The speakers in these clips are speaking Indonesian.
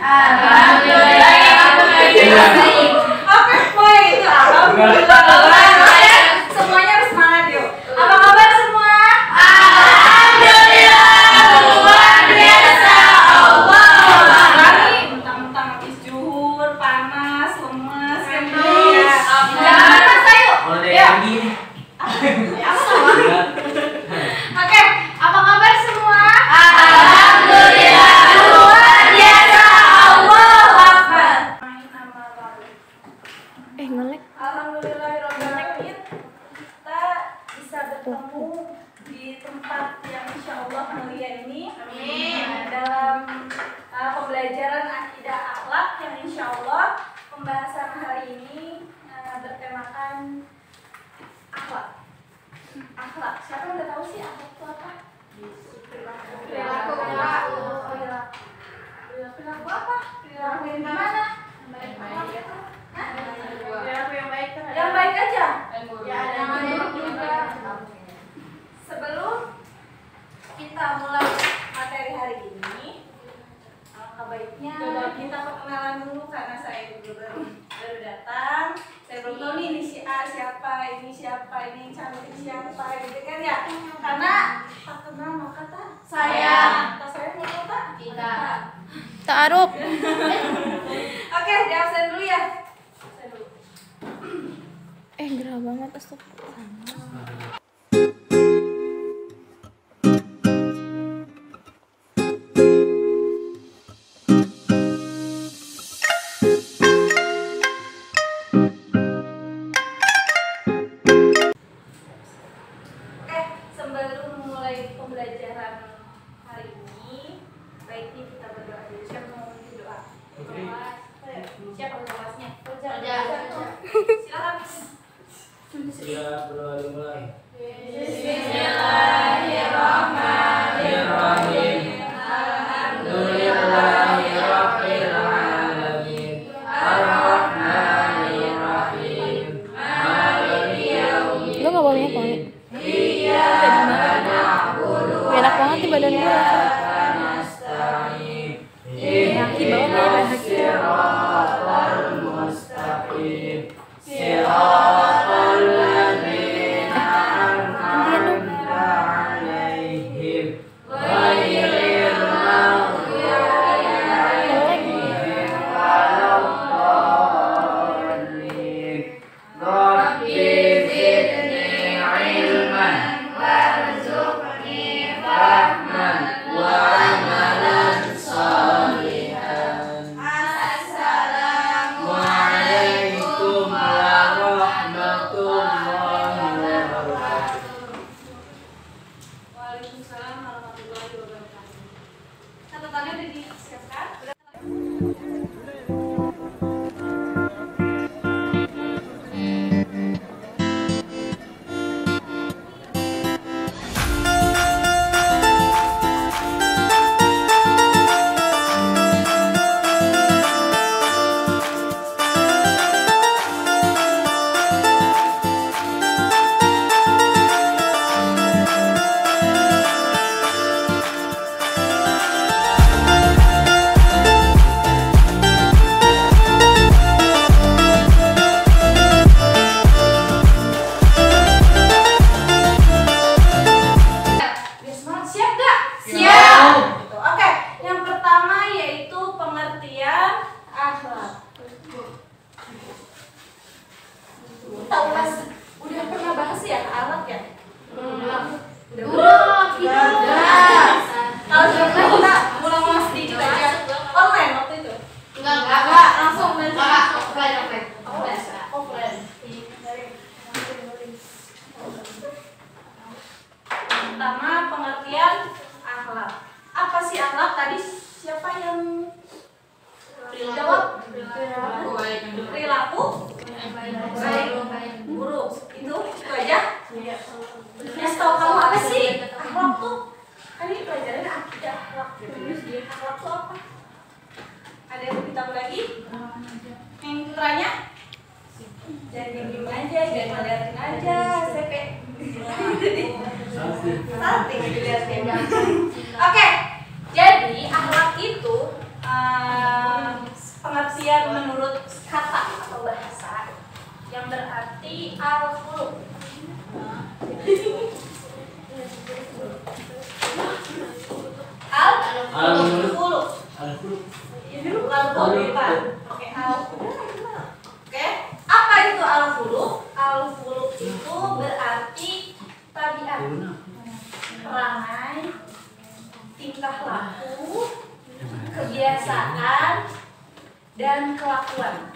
Alhamdulillah. Oke, mulai itu. Alhamdulillah. Semuanya harus semangat yuk. Apa kabar semua? Alhamdulillah. Luar biasa. Allah. Hari mentang-mentang habis zuhur, panas, lemes, kan ya. Jangan panas ayo. Ya. Oke, apa kabar semua? Alhamdulillah. Luar biasa. Allahu Akbar. Ngelek. Alhamdulillahirrahmanirrahim. Kita bisa bertemu di tempat yang insya Allah mulia ini. Amin. Dalam pembelajaran akidah akhlak yang insya Allah pembahasan hari ini bertemakan akhlak. Akhlak. Siapa yang udah tahu sih akhlak itu apa? Perilaku. Perilaku apa? Perilaku yang gimana? Akhlak itu? Hah? Perilaku yang baik kan? Yang baik aja. Ya, ada yang buruk juga. Sebelum kita mulai materi hari ini, alangkah baiknya kita perkenalan dulu karena saya juga baru datang. Saya belum tahu nih ini si A siapa, ini yang cantik siapa, gitu kan ya. Karena tak kenal maka tak sayang. Tak sayang maka tak Kita. Ta'aruf. Oke, di absen dulu ya. Absen dulu. Gerah banget astagfirullah. Oke, sebelum mulai pembelajaran hari ini, baiknya kita berdoa dulu. Siapa mau memilih doa? Siapa kelasnya? Silakan. Sudah mulai. Bismillahirrahmanirrahim. Alhamdulillahirabbil alamin. Arrahmanirrahim. Maliki yaumiddin. Lu nggak bawa minyak wangi? Iyyaka na'budu wa Enak banget nih badan gue. iyyaka nasta'in. Ihdinas siratal mustaqim. Siratal ladzina an'amta 'alaihim ghairil maghdubi 'alaihim waladdallin. Rabbi zidni 'ilman warzuqni fahman wa 'amalan shalihan. Assalamualaikum warahmatullahi wabarakatuh. Waalaikumsalam warahmatullahi wabarakatuh. Catatannya udah disiapkan? Biar semangat, siap gak? Siap. Gitu. Oke, yang pertama yaitu pengertian akhlak. Tahu mas, udah pernah bahas ya akhlak ya? Udah. Kalau sebelumnya kita ulang-ulang sedikit aja. Online waktu itu. Enggak. Langsung dari Offline. offline. Pertama pengertian akhlak. Apa sih akhlak? Tadi siapa yang jawab? Perilaku baik, buruk. Itu aja. Ya, tahu kamu apa sih akhlak tuh? Kan ini pelajaran akidah akhlak. Akhlak tuh apa? Ada yang lebih tahu lagi? Yang putranya? Jangan diem aja, jangan ngeliatin aja. CP. Salting dilihatin. Oke, jadi akhlak itu pengertian menurut kata atau bahasa yang berarti al-khuluq. Al-khuluq. Ini al-khuluq. Oke, al-khuluq. Oke, apa itu al-khuluq? Al-khuluq itu berarti tabiat, perangai, tingkah laku, kebiasaan, dan kelakuan.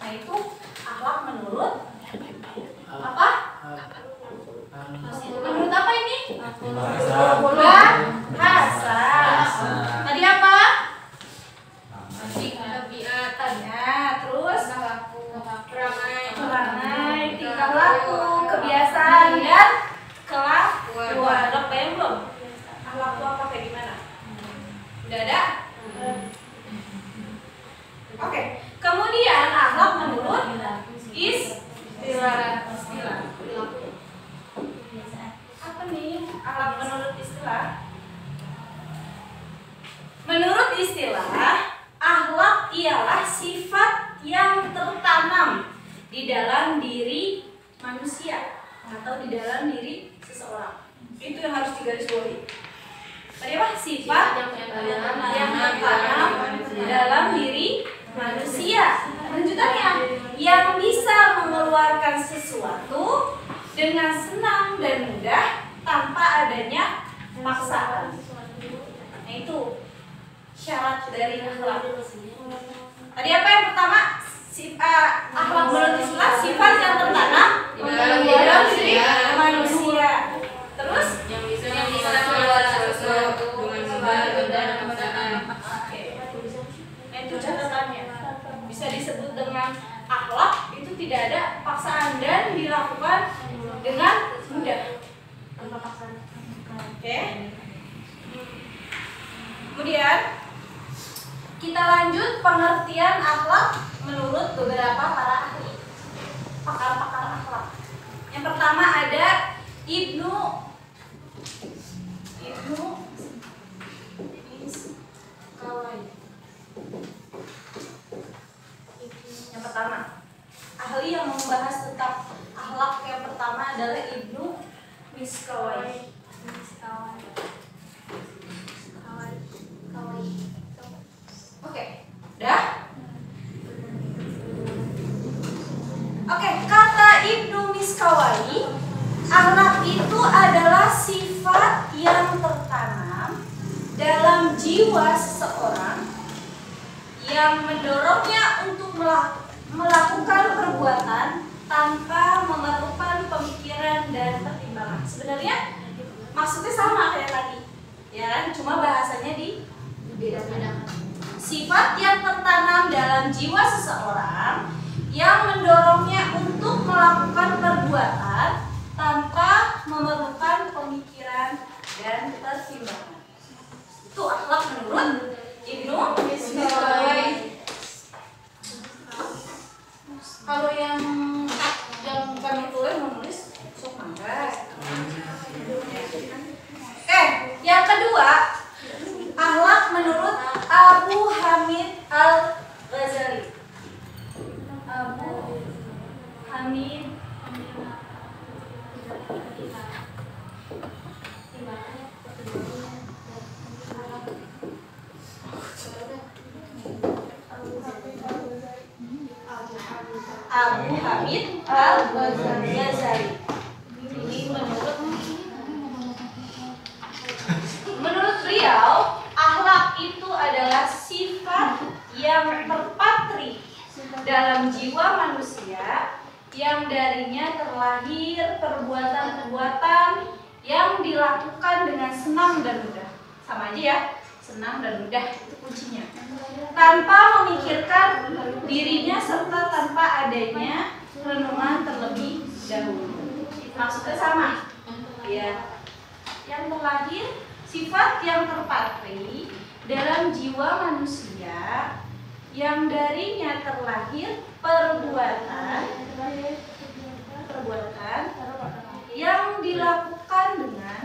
Nah itu akhlak menurut apa? Menurut apa ini? Bahasa. Tadi apa? Tabiatnya, terus perangai, tingkah laku, kebiasaan, dan kelakuan. Udah bayang belum? Akhlak itu apa kayak gimana? Udah ada? Oke. Kemudian akhlak menurut istilah. Apa nih akhlak menurut istilah? Menurut istilah, akhlak ialah sifat yang tertanam di dalam diri manusia atau di dalam diri seseorang. Itu yang harus digarisbawahi. Tadi apa? Sifat yang tertanam dalam diri manusia. Lanjutannya, yang bisa mengeluarkan sesuatu dengan senang dan mudah tanpa adanya paksaan. Nah itu syarat dari akhlak. Tadi apa yang pertama? Akhlak menurut Islam sifat yang tertanam di dalam diri manusia. Terus yang bisa mengeluarkan sesuatu dengan mudah dan paksaan. Oke. Nah itu catatannya. Bisa disebut dengan akhlak itu tidak ada paksaan dan dilakukan dengan mudah. Tanpa paksaan. Oke. Kemudian kita lanjut pengertian akhlak menurut beberapa para ahli, pakar-pakar akhlak. Yang pertama ada Ibnu Miskawai. Yang pertama, ahli yang membahas tentang akhlak yang pertama adalah Ibnu Miskawai. Oke, dah? Oke, kata Ibnu Miskawai, akhlak itu adalah sifat yang tertanam dalam jiwa seseorang yang mendorongnya untuk melakukan perbuatan tanpa memerlukan pemikiran dan pertimbangan. Sebenarnya maksudnya sama kayak tadi, ya kan? Cuma bahasanya dibeda-bedakan. Sifat yang tertanam dalam jiwa seseorang yang mendorongnya untuk melakukan perbuatan tanpa memerlukan pemikiran dan pertimbangan. Itu akhlak menurut Ibnu Miskawai. Kalau yang kami tulis menulis sok mangga. Yang kedua, akhlak menurut Abu Hamid Al-Ghazali. Abu Hamid Al-Ghazali. Ini menurut beliau, akhlak itu adalah sifat yang terpatri dalam jiwa manusia yang darinya terlahir perbuatan-perbuatan yang dilakukan dengan senang dan mudah. Sama aja ya, senang dan mudah itu kuncinya. Tanpa memikirkan dirinya serta tanpa adanya renungan terlebih dahulu. Maksudnya sama, ya. Yang terlahir sifat yang terpatri dalam jiwa manusia yang darinya terlahir perbuatan yang dilakukan dengan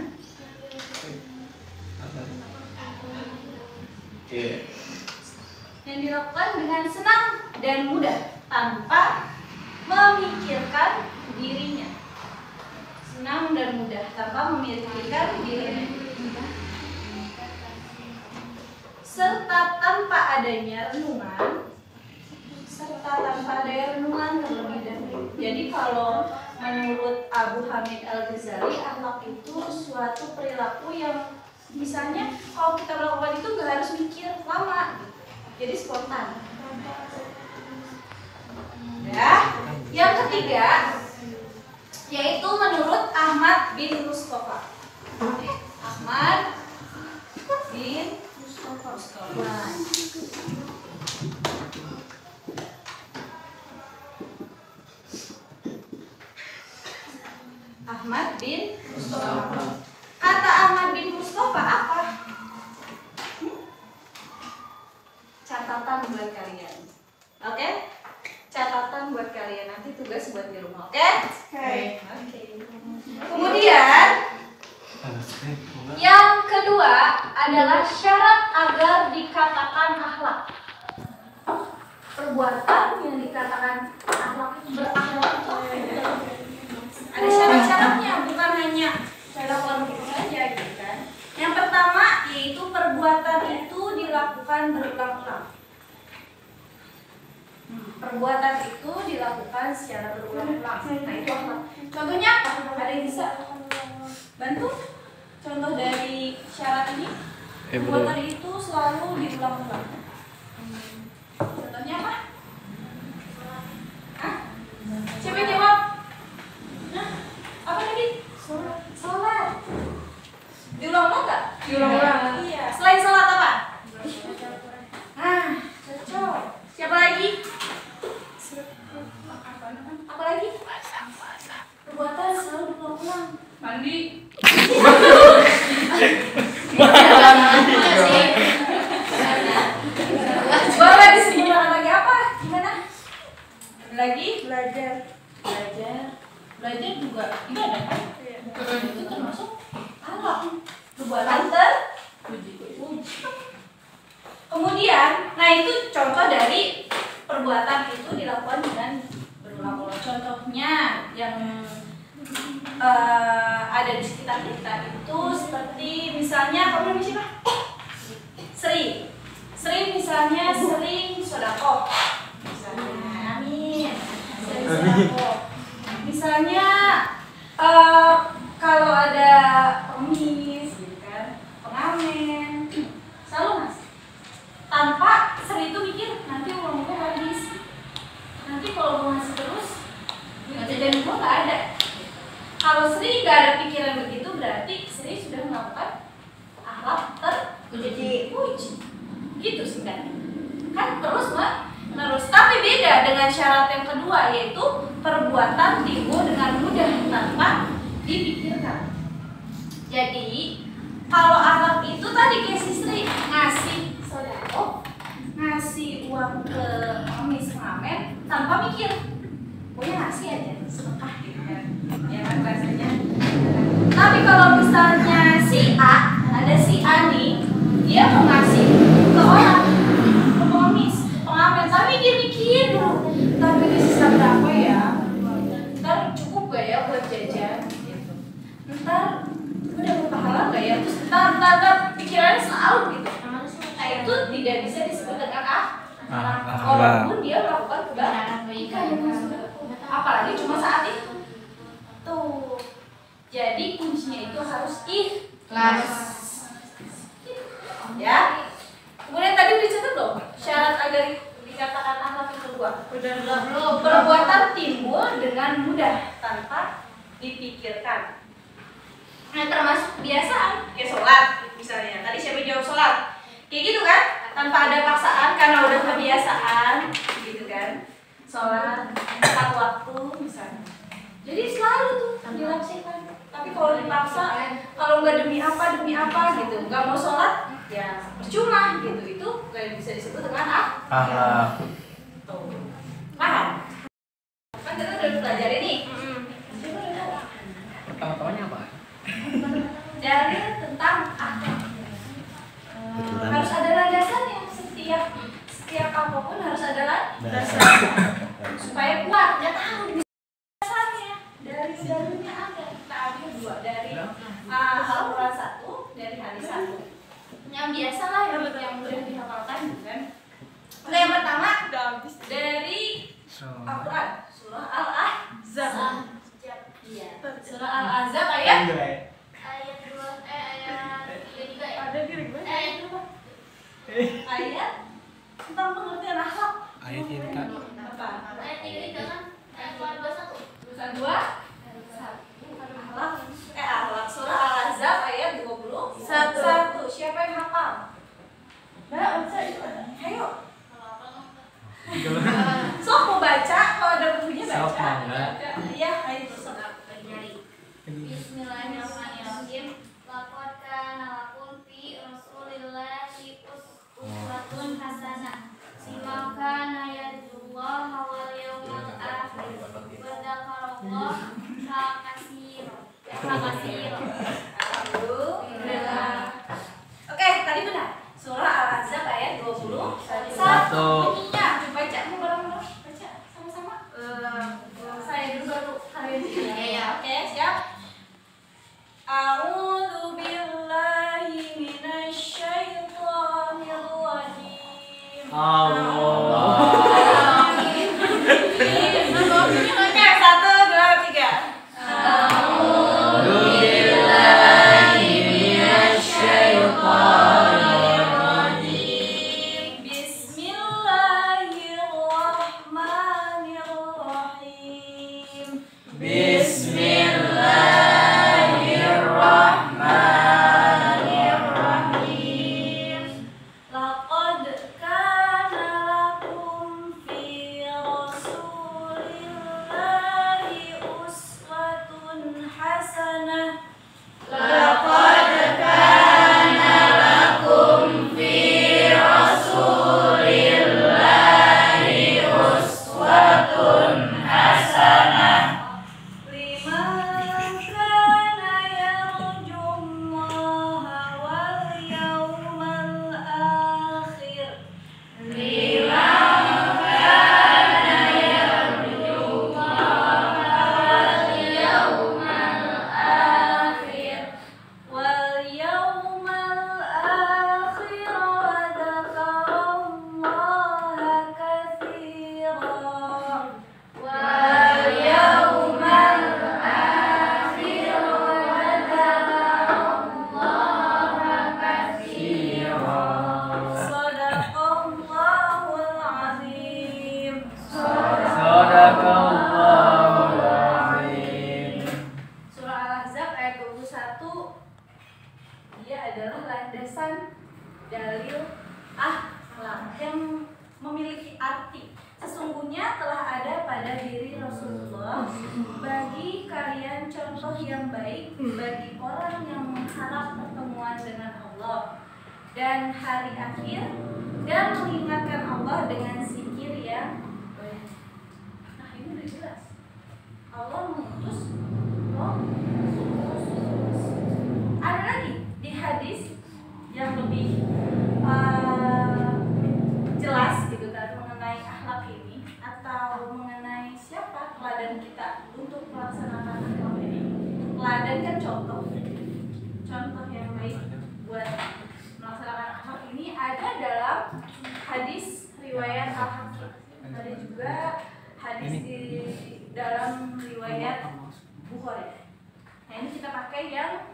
yang dilakukan dengan senang dan mudah tanpa memikirkan dirinya. Senang dan mudah tanpa memikirkan dirinya. Serta tanpa adanya renungan. Terlebih dahulu. Jadi kalau menurut Abu Hamid Al-Ghazali, akhlak itu suatu perilaku yang misalnya kalau kita melakukan itu nggak harus mikir lama, jadi spontan. Ya, yang ketiga yaitu menurut Ahmad bin Mustafa. Ahmad bin Mustafa. Ahmad bin Mustafa. Kata Ahmad bin Mustafa apa? Catatan buat kalian. Oke? Catatan buat kalian, nanti tugas buat di rumah. Oke? Oke. Kemudian yang kedua adalah syarat agar dikatakan akhlak. Perbuatan yang dikatakan akhlak berakhlak itu ada syarat-syaratnya, bukan hanya cara begitu saja gitu kan. Yang pertama yaitu perbuatan itu dilakukan berulang-ulang. Perbuatan itu dilakukan secara berulang-ulang. Nah itu apa? Contohnya apa? Ada yang bisa bantu? Contoh dari syarat ini, perbuatan itu selalu diulang-ulang. Contohnya apa? Hah? Siapa yang jawab? Nah, apa tadi? Sholat. Diulang-ulang nggak? Diulang-ulang. Iya. Selain sholat apa? Nah, cocok. Siapa lagi? Apa lagi? Perbuatan selalu diulang-ulang. Mandi. Boleh disebutkan lagi apa? Gimana? Lagi? Belajar juga ibadah kan? Itu termasuk akhlak. Perbuatan terpuji. Kemudian, nah itu contoh dari perbuatan itu dilakukan dengan berulang-ulang. Contohnya yang ada di sekitar kita itu seperti misalnya kamu namanya siapa? Sri misalnya sering sedekah. Misalnya, amin. Sering sedekah. Misalnya kalau ada pengemis, gitu kan, pengamen, selalu ngasih. Tanpa Sri itu mikir nanti uangnya habis. Nanti kalau mau ngasih terus, dan gua nggak ada. Kalau Sri nggak ada pikiran begitu, berarti Sri sudah melakukan akhlak terpuji. Gitu singkatnya. Kan terus menerus. Tapi beda dengan syarat yang kedua, yaitu perbuatan timbul dengan mudah tanpa dipikirkan. Jadi kalau akhlak itu tadi kayak si Sri ngasih sodako, ngasih uang ke pengemis pengamen tanpa mikir, pokoknya ngasih aja sedekah gitu kan, ya kan rasanya. Tapi kalau misalnya si A, ada si A nih, dia mau ngasih ke orang, ke pengemis pengamen, tapi dia mikir dulu, tapi ini sisa berapa ya? Ntar cukup gak ya buat jajan? Gitu. Ntar udah berpahala gak ya? Terus ntar pikirannya selalu gitu. Nah itu tidak bisa disebut dengan walaupun dia melakukan kebaikan. Apalagi cuma saat itu. Tuh. Jadi kuncinya itu harus ikhlas. Ya. Kemudian tadi dicatat dong syarat agar dikatakan akhlak yang kedua. Perbuatan timbul dengan mudah tanpa dipikirkan. Nah termasuk kebiasaan kayak sholat misalnya. Tadi siapa jawab sholat? Kayak gitu kan? Tanpa ada paksaan karena udah kebiasaan, gitu kan? Sholat tepat waktu misalnya. Jadi selalu tuh dilaksanakan. Tapi kalau dipaksa, kalau nggak demi apa gitu, nggak mau sholat, ya percuma gitu. Itu nggak bisa disebut dengan akhlak. Tuh. Paham? Kan kita udah pelajari nih. Pertama-tamanya apa? Dari tentang akhlak. Harus ada landasan yang setiap apapun harus ada dasar supaya kuat. Nggak tahu dasarnya dari dalilnya ada. Kita ambil dua dari Al-Quran 1, dari hadis 1. Yang biasa lah yang mudah dihafalkan bukan? Nah, yang pertama dari Al-Quran surah Al-Ahzab. Iya. Surah Al-Ahzab ayat 2 ayat 3 ya. Ada di ayat 2. Ayat tentang pengertian akhlak. Ayat ini Kak. Apa? Ayat 3 kan? Ayat 21. 21. Akhlak. Surah Al-Ahzab ayat 21. Siapa yang hafal? Mbak, baca itu ada. Ayo. Sok mau baca, kalau ada bukunya baca. Sok, Mbak. Iya, ayo sok. Bismillahirrahmanirrahim. Laqad kana lakum fi Rasulillahi uswatun hasanah. Liman kana yarjullaha wal yawmal akhir wa dzakarallaha katsiran. Alhamdulillah. Oke, tadi benar. Surah Al-Ahzab ayat 21. Bunyinya baca bareng-bareng. Baca sama-sama. Saya dulu baru kalian. Iya. Oke, siap. A'udzu billahi minasy syaithanir rajim. Oke, 1, 2, 3. Bismillahirrahmanirrahim. Laqad kana lakum fi Rasulillahi uswatun hasanah. Laqad kana lakum fi Rasulillahi uswatun hasanah. Liman kana yarjullaha wal yawmal akhir. Liman kana yarjullaha wal yawmal akhir. Wal yawmal akhir wa dzakarallaha katsiran. Wal yawmal akhir wa dzakarallaha katsiran. Shadaqallahul azim. Sadaqallahul azim. Surah Al-Ahzab ayat 21. Dia adalah landasan dalil akhlak yang memiliki arti. Sesungguhnya telah ada pada diri Rasulullah bagi kalian contoh yang baik bagi orang yang mengharap pertemuan dengan Allah dan hari akhir dan mengingatkan Allah dengan zikir yang baik. Nah, ini udah jelas. Allah mengutus ada lagi di hadis yang lebih jelas gitu kan mengenai akhlak ini atau mengenai siapa teladan kita untuk melaksanakan akhlak ini. Teladan kan contoh yang baik buat melaksanakan akhlak ini ada dalam hadis riwayat Al-Hakim. Ada juga hadis di dalam riwayat Bukhari. Nah, ini kita pakai yang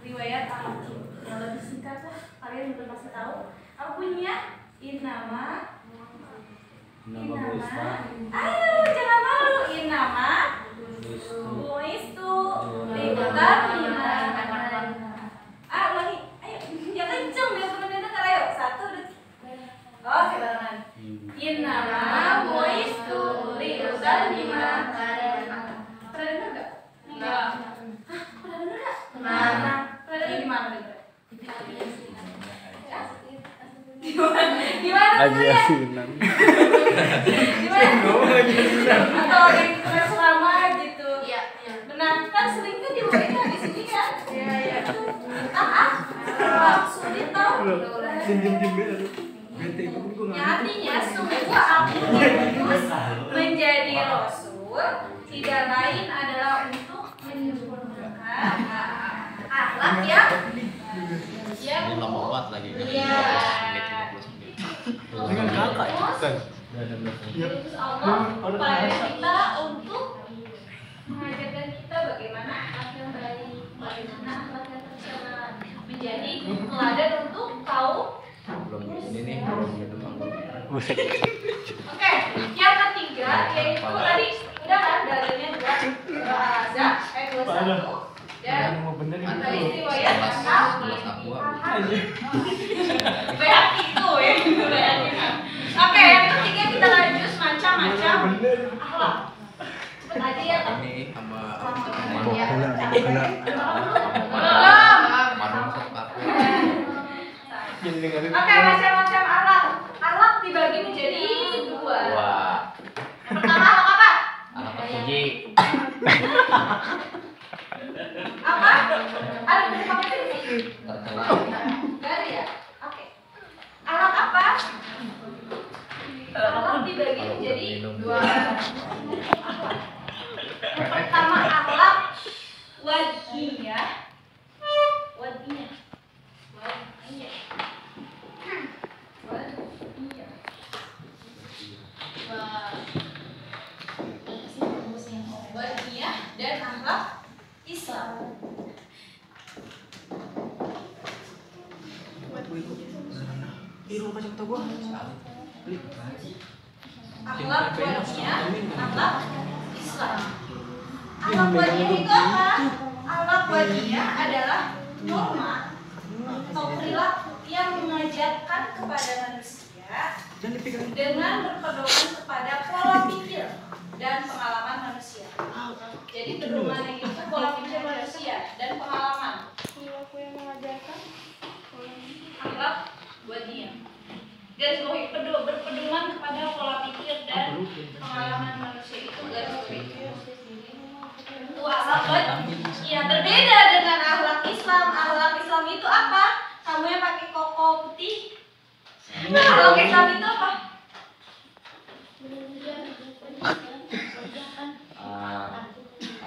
riwayat Al-Hakim. Yang lebih singkat lah, kalian belum masih tahu. Apa bunyinya? Innama. Ayo jangan malu. Innama buistu libutan lagi. Ayo, yang kenceng biar temen-temen dengar. Ayo, 1, 2. Oke, barengan. Innama buistu libutan pernah dengar gak? Enggak. Hah, pernah dengar gak? Mana? Pernah dengar di mana? Gimana? Lagi asinan. Gimana? Atau yang kita selama gitu. Iya. Benar, kan sering kan dibawain di sini kan? Iya. Sulit tau. Jim. Yang artinya semua aku diutus menjadi rasul tidak lain adalah untuk menyempurnakan akhlak yang Ini lama banget lagi kan. Iya. 15 menit. Dengan kakak kan. Diutus Allah kepada kita untuk mengajarkan kita bagaimana akhlak yang baik, bagaimana akhlak yang tercela, menjadi teladan untuk kaum. Belum ini nih, belum minum anggur. Oke, yang ketiga yaitu tadi udah kan dalilnya dua azab 21 dan ada riwayat asal Gelas aqua. banyak itu ya. Oke, yang ketiga kita lanjut macam-macam akhlak. Cepet aja ya Pak. Ini sama Oke, macam-macam akhlak. Akhlak dibagi menjadi dua. Wah, Yang pertama akhlak apa? anak terpuji. Apa? Ada yang pakai sih? Tercela. Gak ada ya? Oke. Akhlak apa? Akhlak dibagi menjadi dua. Yang pertama akhlak wadiyah. Wadiyah. Wadiyah. Wadiyah. Wadiyah dan akhlak Islam. Akhlak wadiyah, akhlak Islam. Akhlak wadiyah itu apa? Akhlak wadiyah adalah norma atau perilaku yang mengajarkan kepada manusia dengan berpedoman kepada pola pikir dan pengalaman manusia. Jadi pedoman itu pola pikir manusia dan pengalaman. Perilaku yang mengajarkan. Akhlak wadiyah. Garis bawahi berpedoman kepada pola pikir dan pengalaman manusia itu garis bawahi. Itu akhlak wadiyah. Berbeda dengan akhlak Islam. Akhlak Islam itu apa? Kamu yang pakai koko putih. Akhlak Islam itu apa?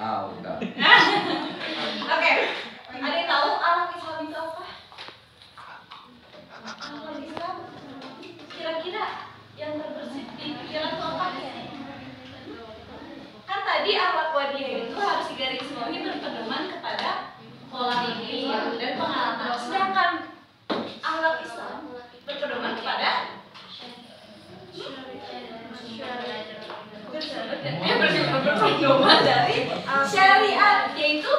Udah. Oke. Ada yang tahu akhlak Islam itu apa? Akhlak Islam kira-kira yang terbersit di pikiran itu apa sih? Kan tadi akhlak wadiyah itu harus digarisbawahi berpedoman kepada pola pikir dan pengalaman. Sedangkan akhlak Islam berpedoman kepada berpedoman dari syariat, yaitu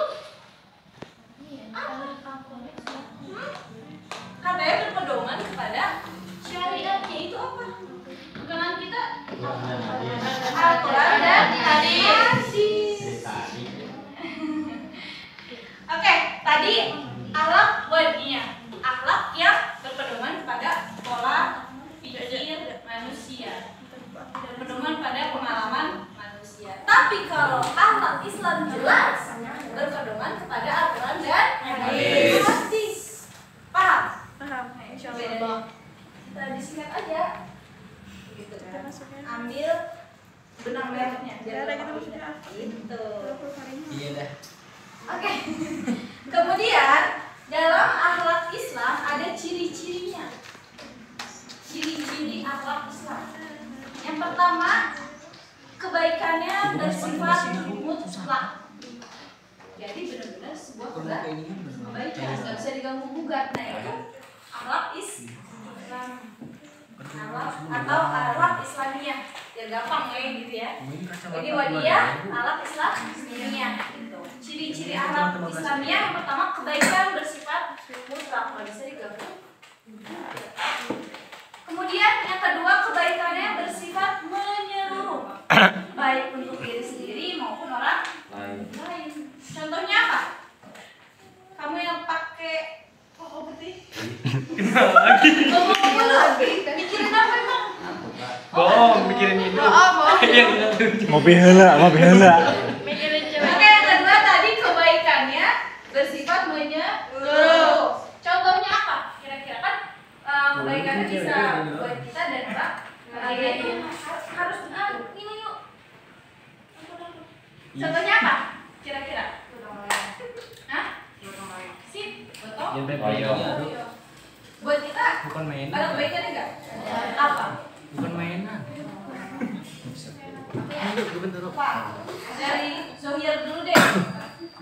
katanya berpedoman kepada syariat, yaitu apa? Pegangan kita Al-Quran dan hadis. Oke, tadi akhlak wadiyah, akhlak yang berpedoman kepada pola pikir manusia, berpedoman pada pengalaman manusia. Tapi kalau akhlak Islam jelas berpedoman kepada Al-Quran dan hadis. Paham? Paham. Bedanya. Kita disingkat aja. Gitu kan. Ambil benang merahnya. Cara kita maksudnya apa? Gitu. Iya dah. Oke. Kemudian dalam akhlak Islam ada ciri-cirinya. Ciri-ciri akhlak Islam. Yang pertama, kebaikannya bersifat mutlak. Jadi benar-benar sebuah kebaikan, nggak bisa diganggu gugat. Nah itu akhlak Islam, akhlak atau akhlak Islamiyah. Ya gampang ya gitu ya. Jadi wadiyah, akhlak Islamiyah. Gitu. Ciri-ciri akhlak Islamiyah yang pertama, kebaikan bersifat mutlak, nggak bisa diganggu. Kemudian yang kedua, kebaikannya bersifat menyeluruh, baik untuk diri sendiri maupun orang lain. Contohnya apa? Kamu yang pakai koko putih. Ngomong lagi. Mikirin apa emang? Bohong, mikirin itu. Ngopi heula. Mikirin cewek. Oke, yang kedua tadi kebaikannya bersifat menyeluruh. Contohnya apa? Kira-kira kan kebaikannya bisa buat kita dan orang itu harus ini yuk. Contohnya apa? Kira-kira? Hah? Sip, Yang betul. baik-baik. Buat kita Bukan mainan. ada kebaikannya nggak? Apa? Bukan mainan. Dari Zohir dulu deh.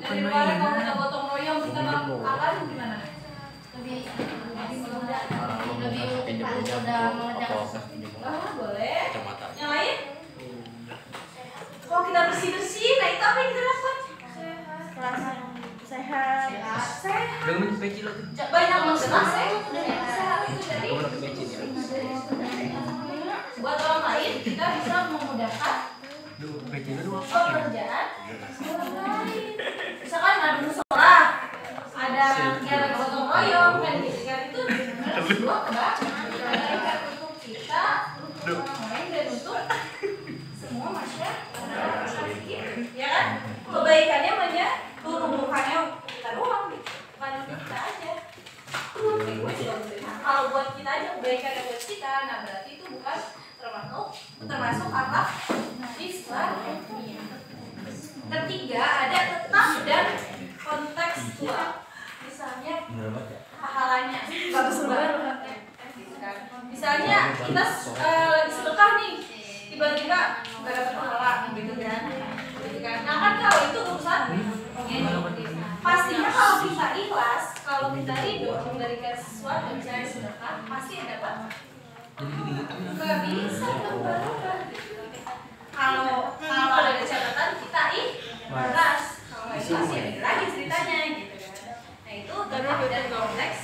Dari kemarin kalau kita gotong royong kita akan gimana? Boleh. Yang lain? Kalau kita bersih-bersih, nah itu apa yang kita lakukan? Sehat. Sehat. Dengan peci lo tuh. Banyak menggerak sehat itu jadi Kamu pakai peci ya. buat orang lain kita bisa memudahkan Duh, peci lu apa? pekerjaan orang lain. Misalkan ada musola, ada kegiatan gotong royong dan kegiatan itu sebenarnya sebuah kebaikan untuk kita, untuk orang lain dan untuk semua masyarakat. Ya kan? Kebaikannya banyak, bukannya untuk kita doang, bukan untuk kita aja. Kalau buat kita aja kebaikan yang buat kita, nah berarti itu bukan termasuk akhlak Islam. Ketiga ada tetap dan kontekstual. Misalnya pahalanya bagus banget. Misalnya kita lagi sedekah nih, tiba-tiba nggak dapat pahala gitu kan. Nah kan kalau itu urusan pastinya kalau kita ikhlas, kalau kita ridho memberikan sesuatu misalnya sedekah, pasti dapat. Nggak bisa kalau ada catatan kita ikhlas, kalau nggak ikhlas ya beda lagi ceritanya gitu kan. Nah itu tetap dan konteks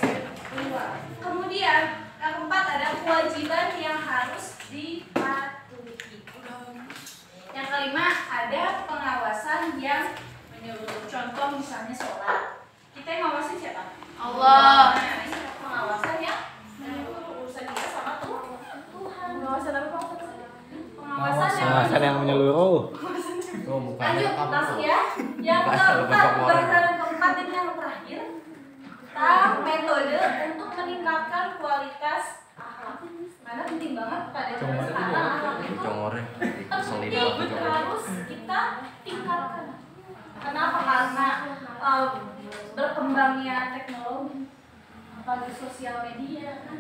kedua. Kemudian yang keempat ada kewajiban yang harus dipatuhi. Yang kelima ada pengawasan yang menyeluruh. Contoh misalnya sholat, kita yang ngawasin siapa? Allah. Nah, ini pengawasan yang urusan kita sama Tuhan. Pengawasan apa maksudnya? Pengawasan yang menyeluruh. Oh, bukan. Lanjut langsung ya. Yang keempat, bahasan keempat ini yang terakhir. Tentang metode untuk meningkatkan kualitas akhlak. Karena penting banget pada zaman sekarang akhlak itu penting harus kita tingkatkan. Kenapa? Karena berkembangnya teknologi, apalagi sosial media kan,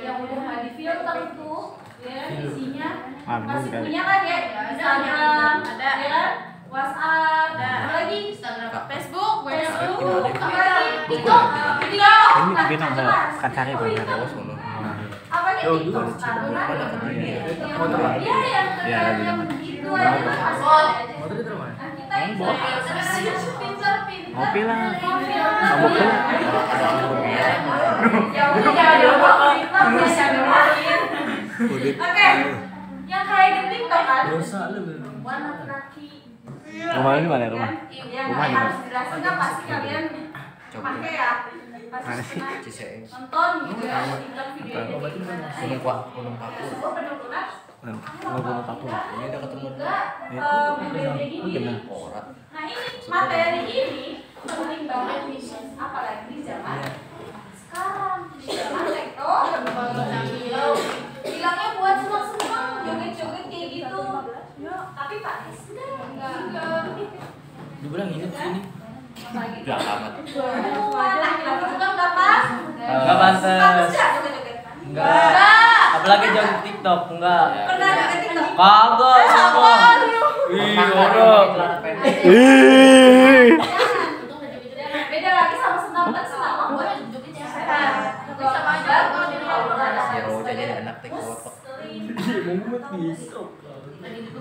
yang udah nggak difilter tuh, ya isinya masih punya kan ya Instagram, ada ya kan, WhatsApp, ada lagi Instagram, Facebook, apalagi TikTok, video, Ini bintang kan cari benar. apa nih TikTok sekarang kan? Iya yang itu aja masih ada. Motor itu mana? Nah, kita yang pintar. Ngopi lah. Mabuk tuh. Ya udah jangan Oke. Yang kayak di TikTok kan? Dosa lu. Warna laki. Rumah ini mana rumah? Yang Rumah di harus mana? dijelasin kan pasti kalian pakai ya. Pasti nonton gitu ya, iklan video ini. Gunung Paku. Sebuah penurunan. Gunung Paku. Ini udah ketemu. Gini. Nah ini materi ini penting banget nih, apalagi di zaman sekarang, di zaman teknologi. Bilangnya buat senang-senang, joget-joget kayak gitu. Tapi Pak enggak. Dibilang ini sini. Apalagi Gak amat. laki-laki juga enggak pas. Enggak pantas. Pantas nggak joget-joget? Enggak. Apalagi joget TikTok enggak. Pernah joget TikTok? Kagak sama. Ih, orang. Beda lagi sama senam kan, senam buat sehat. Sama aja kalau di Zero jadi anak TikTok.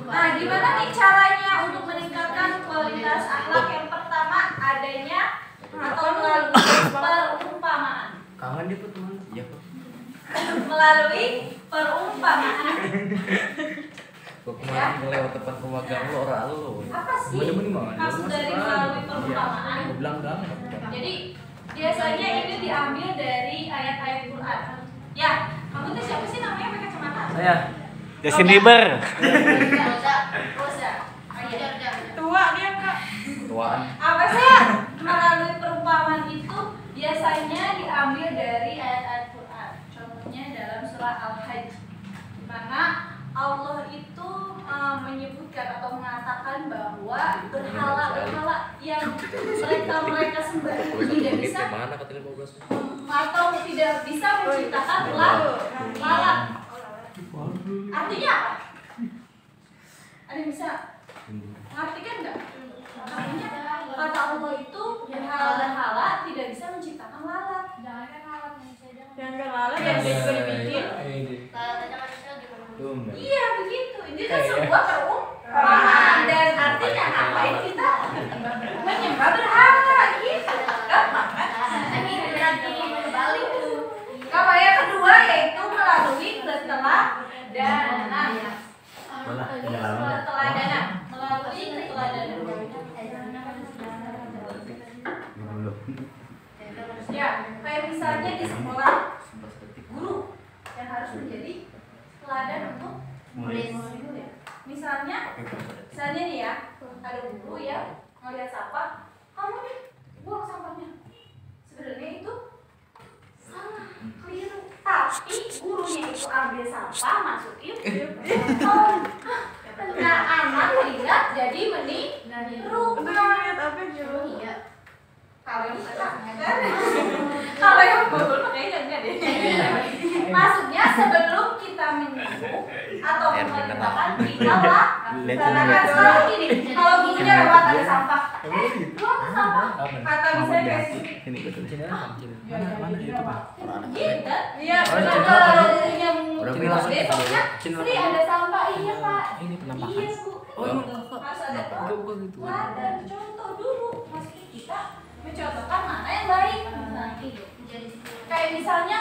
Nah, gimana nih caranya untuk meningkatkan kualitas akhlak? Yang pertama adanya atau melalui perumpamaan. Kangen dia tuh teman. Iya, Pak. Melalui perumpamaan. Gua kemarin ngelewat depan rumah gang lu orang lu. Apa sih maksud dari melalui perumpamaan? Gua bilang enggak. Jadi biasanya ini diambil dari ayat-ayat Quran. Ya, kamu tuh siapa sih namanya pakai kacamata? Saya. Justin Bieber. Rosa. Tua dia Kak. Tuaan. Apa sih? Melalui perumpamaan itu biasanya diambil dari ayat-ayat Quran. Contohnya dalam surah Al-Hajj yang mereka sembari tidak bisa Mana kata 15 menit? atau tidak bisa menciptakan lalat. Artinya apa? Ada yang bisa mengartikan nggak? Artinya kata Allah itu berhala tidak bisa menciptakan lalat. Jangan lalat yang dia juga dibikin. Iya begitu. Ini kan sebuah perumpamaan dan artinya ngapain kita menyembah berhala gitu? Gampang kan? Kembali tuh. Kalau yang kedua yaitu melalui keteladanan. Keteladanan. Melalui keteladanan. Ya, kayak misalnya di sekolah, guru yang harus menjadi teladan untuk murid. Misalnya nih ya, ada guru ya ngeliat sampah, kamu nih buang sampahnya. Sebenarnya itu salah, keliru. Tapi gurunya itu ambil sampah, masukin. Nah, anak lihat jadi meniru. Iya. Kalau yang betul makanya enggak deh. Maksudnya sebelum kita meniru atau mengerjakan kita lah. Karena kan selalu gini, kalau gurunya lewat ada sampah, buang sampah. Kata misalnya kayak Sini betul sini mana itu Pak? gitu. Iya, Kalau gurunya bilang besoknya, Sri ada sampah, iya Pak. Ini penampakan. Iya Bu. Harus ada teladan, contoh dulu. Maksudnya kita mencontohkan mana yang baik. Kayak misalnya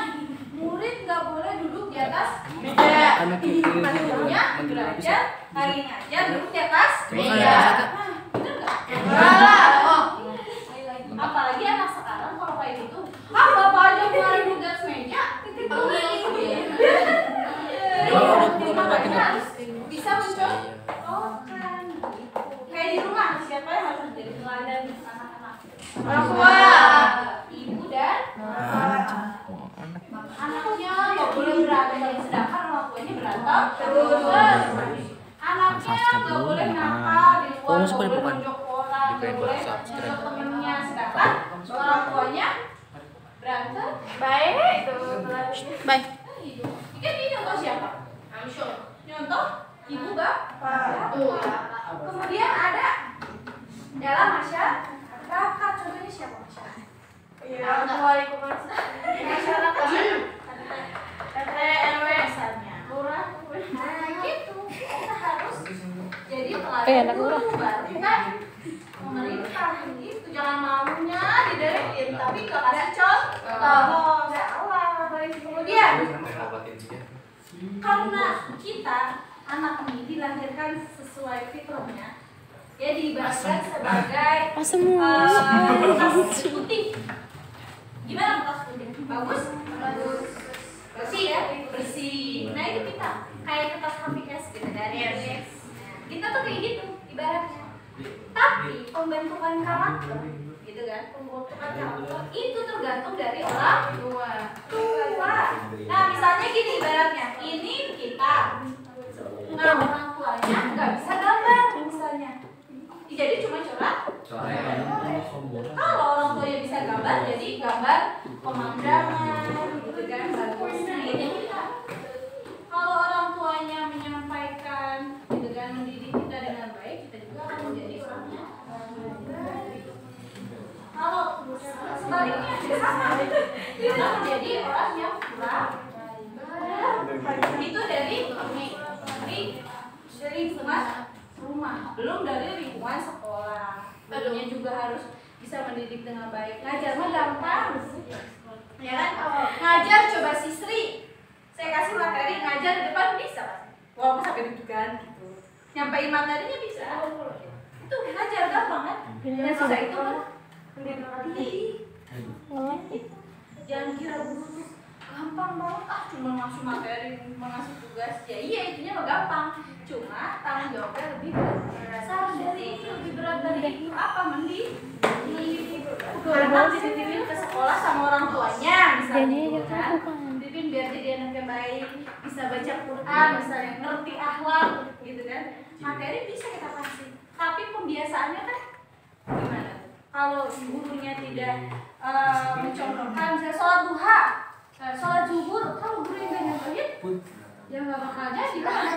murid nggak boleh duduk di atas meja. Gurunya belajar hari ngajar duduk di atas meja. Bener nggak? Apalagi anak sekarang kalau kayak gitu, bapak aja kemarin duduk di atas meja. Makanya harus bisa mencontohkan. Kayak di rumah, siapa yang harus menjadi teladan anak-anak? Orang tua, ibu dan anaknya nggak boleh berantem, sedangkan orang tuanya berantem terus. Anaknya nggak boleh nakal di luar, nggak boleh nunjuk orang, nggak boleh nunjuk temennya, sedangkan orang tuanya berantem. baik itu. Baik. Kan ini contoh siapa? Contoh ibu bapak. Kemudian ada dalam masyarakat. Contohnya siapa masyarakat? Waalaikumsalam. Masyarakat. RT RW misalnya. Lurah. Nah gitu. Kita harus jadi teladan dulu baru kan pemerintah gitu. Jangan maunya diderekin tapi nggak kasih contoh. Salah. Kemudian karena kita anak ini dilahirkan sesuai fitrahnya, ya diibaratkan sebagai kertas putih. Gimana kertas putih? Bagus? Bagus. Bersih ya? Bersih. Nah itu kita kayak kertas HPS gitu dari HPS. Kita tuh kayak gitu ibaratnya. Tapi pembentukan karakter, gitu kan? Pembentukan karakter itu tergantung dari orang tua. Nah misalnya gini ibaratnya, ini kita. Nah orang tuanya nggak bisa gambar misalnya. Jadi cuma corak. Kalau orang tuanya bisa gambar, jadi gambar pemandangan, gitu kan? Bagus. Nah ini kita. Kalau orang tuanya menyampaikan, gitu kan, mendidik kita dengan baik, kita juga akan menjadi orangnya baik. Kalau sebaliknya sama, kita menjadi orang yang kurang baik. Itu dari lingkungan rumah, belum dari lingkungan sekolah. Gurunya juga harus bisa mendidik dengan baik. Ngajar mah gampang, ya kan? Ngajar coba Sri, saya kasih materi ngajar di depan bisa pasti. Walaupun sampai deg-degan gitu, nyampein materinya bisa. Itu ngajar gampang kan? Dan susah itu kan mendidik. Jangan kira guru gampang banget, cuma ngasih materi, ngasih tugas. Ya iya itunya mah gampang. Cuma tanggung jawabnya lebih besar dari itu, lebih berat dari itu. Apa mendidik? Anak dititipin ke sekolah sama orang tuanya, misalnya gitu kan. Dititipin biar jadi anak yang baik, bisa baca Quran, misalnya ngerti akhlak, gitu kan. Materi bisa kita kasih, tapi pembiasaannya kan gimana? kalau gurunya tidak mencontohkan misalnya sholat duha, sholat zuhur, kalau guru yang nggak nyontohin, ya nggak bakal jadi kan?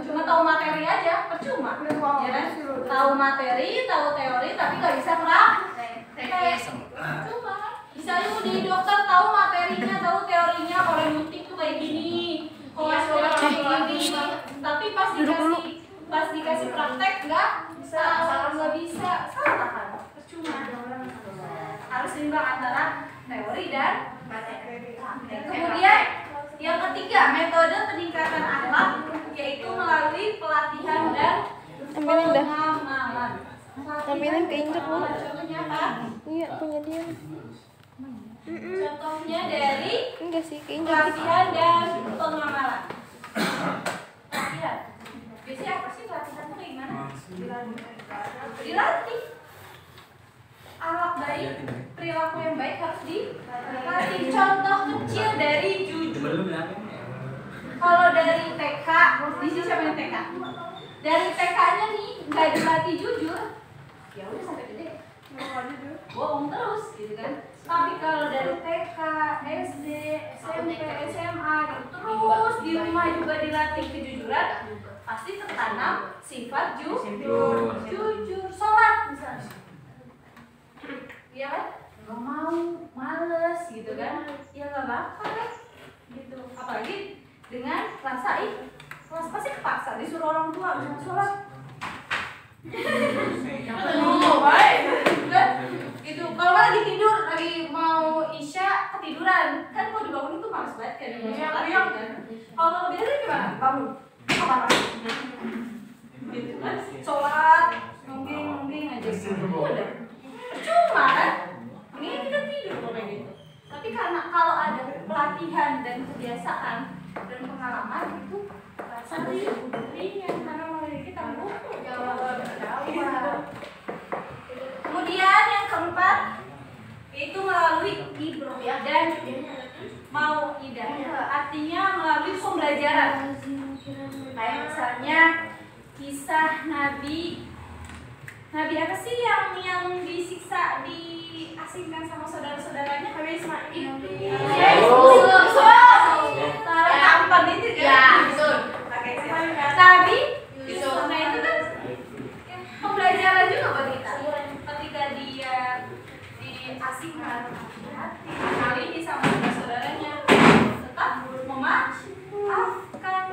Cuma tahu materi aja, percuma. Ya kan? Tahu materi, tahu teori, tapi nggak bisa praktek. Percuma. Misalnya mau jadi dokter, tahu materinya, tahu teorinya, kalau yang nyuntik tuh kayak gini, kalau kayak gini, tapi pas dikasih praktek nggak bisa, salah kan? Percuma. Harus seimbang antara teori dan materi. Kemudian yang ketiga, metode peningkatan akhlak yaitu melalui pelatihan dan pengamalan. Ambilin keinjek Bu. Contohnya apa? Iya, punya dia. Contohnya dari Enggak sih, keinjek. pelatihan dan pengamalan. Pelatihan. Biasanya apa sih pelatihan itu kayak gimana? Dilatih. Akhlak baik, perilaku yang baik harus dilatih. Contoh kecil dari jujur. Kalau dari TK, di sini siapa yang TK? Dari TK-nya nih nggak dilatih jujur, ya udah sampai gede bohong terus gitu kan. Tapi kalau dari TK, SD, SMP, SMA gitu, terus di rumah juga dilatih kejujuran, pasti tertanam sifat jujur. Sholat misalnya, iya kan? Nggak mau, males gitu kan? Ya nggak bakal gitu. Apalagi dengan rasa pasti kepaksa disuruh orang tua misalnya sholat. Baik, gitu. Kalau lagi tidur, lagi mau isya ketiduran, kan mau dibangun itu males banget kan? Iya kan? Kalau lebih dari gimana? Bangun, apa lagi? Gitu kan? Sholat, nungging aja gitu. Udah, percuma kan? Ini kita tidur kalau kayak gitu. Tapi karena kalau ada pelatihan dan kebiasaan dan pengalaman itu rasa ringan karena memiliki tanggung jawab. Kemudian yang keempat yaitu melalui ibroh dan mau'idah, artinya melalui pembelajaran. Kayak misalnya kisah Nabi apa sih yang disiksa, diasingkan sama saudara-saudaranya? Nabi Ismail. Tampan itu kan? Nabi Yusuf. Nah itu kan pembelajaran juga buat kita. Ketika dia diasingkan, kali ini sama saudara-saudaranya tetap memaafkan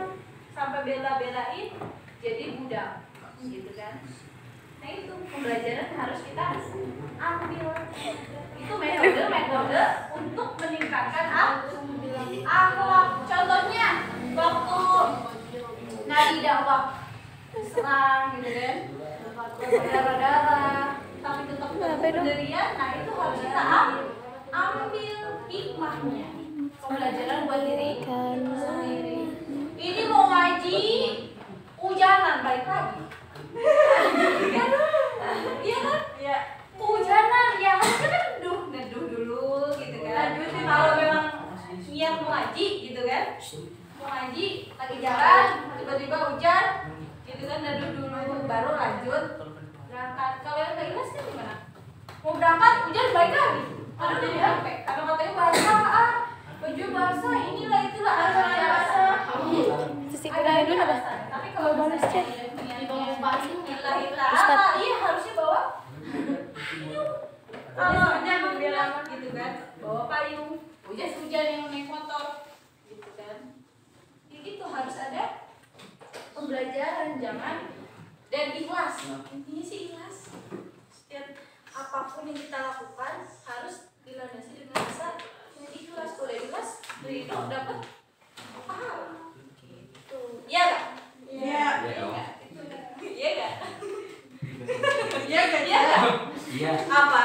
sampai bela-belain jadi budak, gitu kan? Nah itu pembelajaran harus kita ambil. Itu metode untuk meningkatkan akhlak. Contohnya waktu Nabi dakwah serang gitu kan, berdarah-darah, tapi tetap pendirian. Nah itu harus kita ambil hikmahnya, pembelajaran buat diri sendiri. Ini mau ngaji, hujanan balik lagi. Iya kan? Iya. Hujanan ya harusnya kan neduh dulu gitu kan. Kalau memang niat mau ngaji gitu kan, mau ngaji lagi jalan tiba-tiba hujan gitu kan, neduh dulu baru lanjut berangkat. Kalau yang nggak jelas kan gimana? Mau berangkat hujan balik lagi, aduh udah nyampe karena katanya basah, baju basah, inilah itulah basah. Sisi kuliah dulu apa? Tapi kalau balas chat iya harusnya bawa payung. Kalau hujan gitu kan, bawa payung. Hujan yang naik motor gitu kan. Ya gitu, harus ada pembelajaran, jangan, dan ikhlas. Intinya sih ikhlas. Setiap apapun yang kita lakukan harus dilandasi dengan rasa ikhlas. Kalau ikhlas, hidup dapat pahala. Gitu. Iya nggak? Iya. Iya nggak? Iya nggak? Iya nggak? Iya. Apa?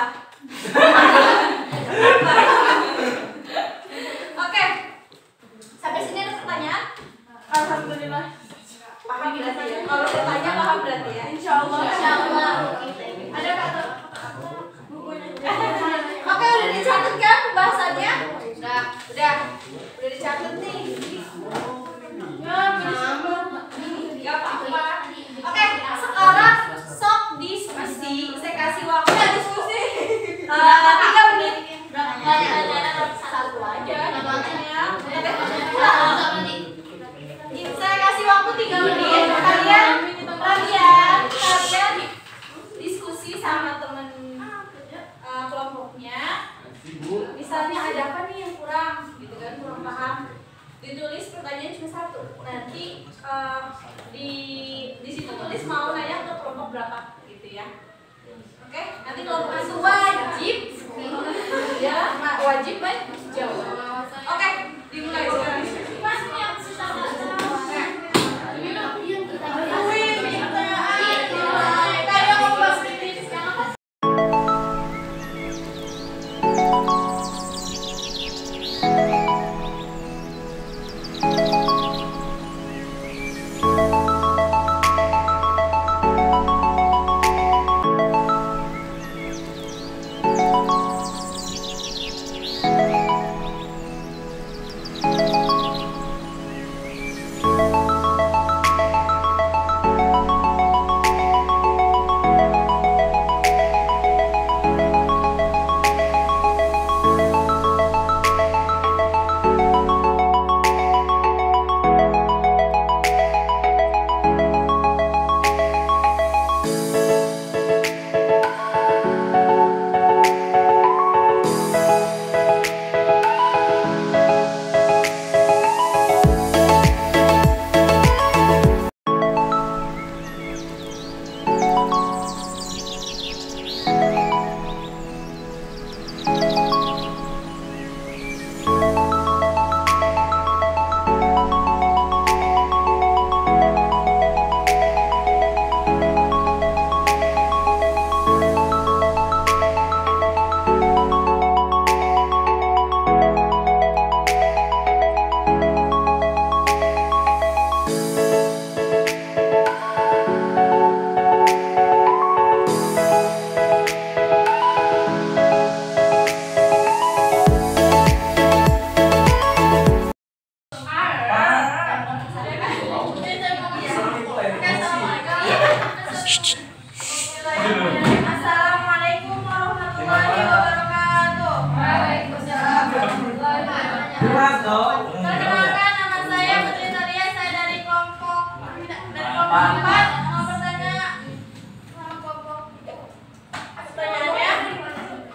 Oke. Sampai sini ada pertanyaan? Alhamdulillah. Paham berarti ya? Kalau bertanya paham berarti ya? Insyaallah. Ada kata bukunya. Oke, udah dicatat kan pembahasannya? Udah dicatat nih. Gak apa-apa. Oke, sekarang sok diskusi. Saya kasih waktu diskusi. kalian diskusi sama temen kelompoknya. Misalnya ada apa nih yang kurang, gitu kan, kurang paham. Ditulis pertanyaan cuma satu. Nanti di situ tulis mau nanya ke kelompok berapa, gitu ya. Oke, nanti kelompok itu wajib, ya, wajib jawab. Oke, dimulai sekarang. Mas, yang susah. Assalamualaikum warahmatullahi wabarakatuh. Waalaikumsalam warahmatullahi wabarakatuh. Perkenalkan, nama saya Putri Talia, saya dari kelompok 4. Mau bertanya sama kelompok. Pertanyaannya,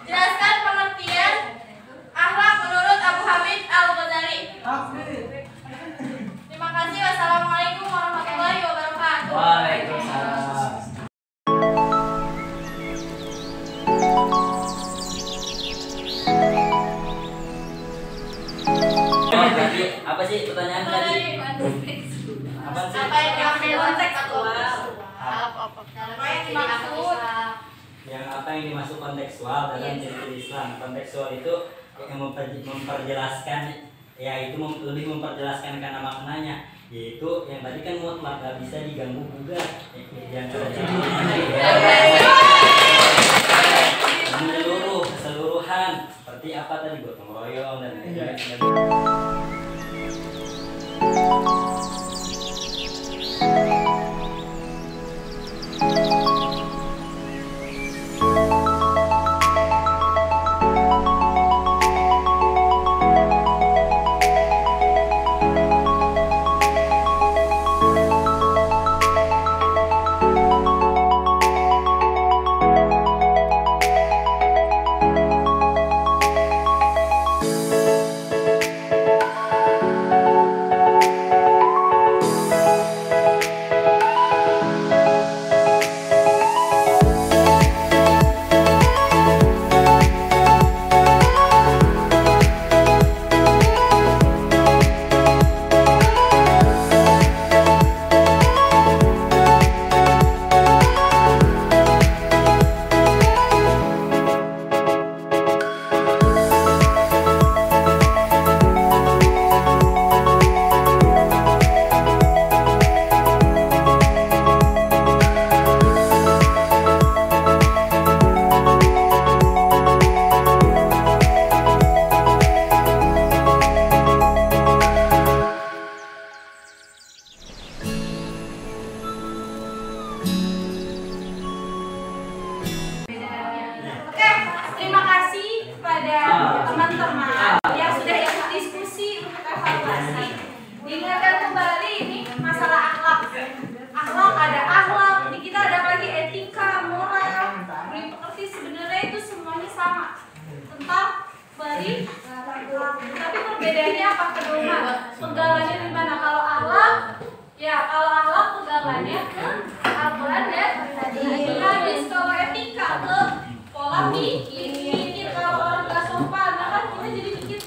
jelaskan pengertian akhlak menurut Abu Hamid Al-Ghazali. Terima kasih. Wassalamualaikum warahmatullahi wabarakatuh. Waalaikumsalam. Apa sih pertanyaan tadi? Apa sih? Apa yang dimaksud kontekstual? Apa yang dimaksud? Yang apa yang dimaksud kontekstual dalam ciri-ciri Islam? Kontekstual itu yang memperjelaskan, ya itu lebih memperjelaskan karena maknanya, yaitu yang tadi kan mutlak, gak bisa diganggu gugat, yang menyeluruh, keseluruhan, seperti apa tadi, gotong royong dan lain-lain. bedanya apa pedoman? Pegangannya di mana? Kalau akhlak, ya kalau akhlak pegangannya ke Al-Quran dan hadis. Kalau etika ke pola pikir. Kalau orang nggak sopan, nah kan kita jadi mikir.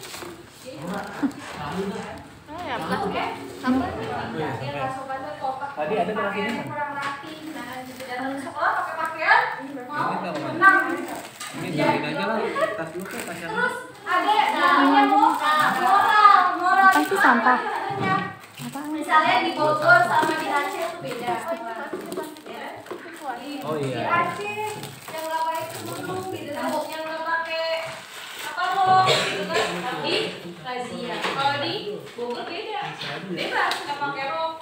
Oke, apa? Yang nggak sopan tuh kopak. Tadi ada pakaian terakhirnya. yang kurang rapi. Nah, gitu datang ke sekolah pakai pakaian mau menang. Ini jadiin aja lah. Tas dulu ke tas yang. Terus ada namanya moral. Pasti sampah. Misalnya di Bogor sama di Aceh itu beda. Oh Di iya. Aceh yang nggak pakai kerudung gitu, yang nggak pakai apa loh gitu kan, tapi razia. Kalau di Bogor beda, bebas nggak pakai rok,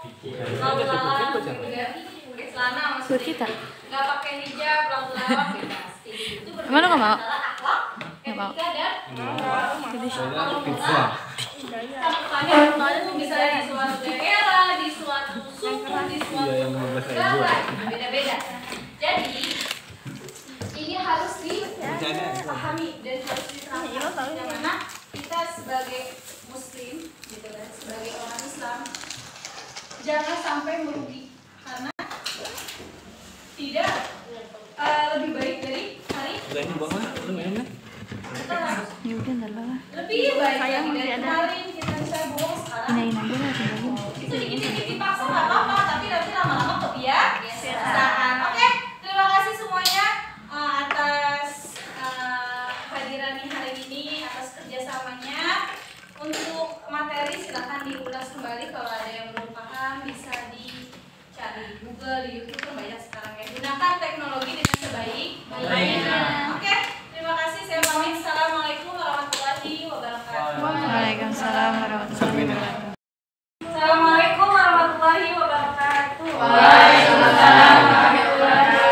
lalu lalang, pakai celana maksudnya, nggak pakai hijab, lalu lalang bebas. Itu Emang lu nggak mau? akhlak, Nggak mau. etika dan Soalnya pizza. Campurannya itu bisa di suatu daerah, di suatu suku, di suatu Iya, yang 15.000. negara, beda-beda. Jadi ini harus dipahami dan harus diterapkan. Yang mana kita sebagai Muslim, gitu kan, sebagai orang Islam, jangan sampai merugi karena tidak lebih baik dari hari Enggaknya bawah, lu mainnya. kita harus Ya udah ntar lah. lebih baik lagi dari kemarin kita bisa bohong sekarang. Pinain aja lah tinggalin. Itu dikit-dikit dipaksa nggak apa-apa, tapi nanti lama-lama kebiasaan. Oke, terima kasih semuanya atas hadirannya hari ini, atas kerjasamanya. Untuk materi silahkan diulas kembali, kalau ada yang belum paham bisa dicari di Google, di YouTube, kan banyak sekarang ya. Gunakan teknologi dengan sebaik-baiknya. Oke, terima kasih. Saya pamit. Assalamualaikum warahmatullahi wabarakatuh. Waalaikumsalam warahmatullahi wabarakatuh. Assalamualaikum warahmatullahi wabarakatuh. Waalaikumsalam warahmatullahi wabarakatuh.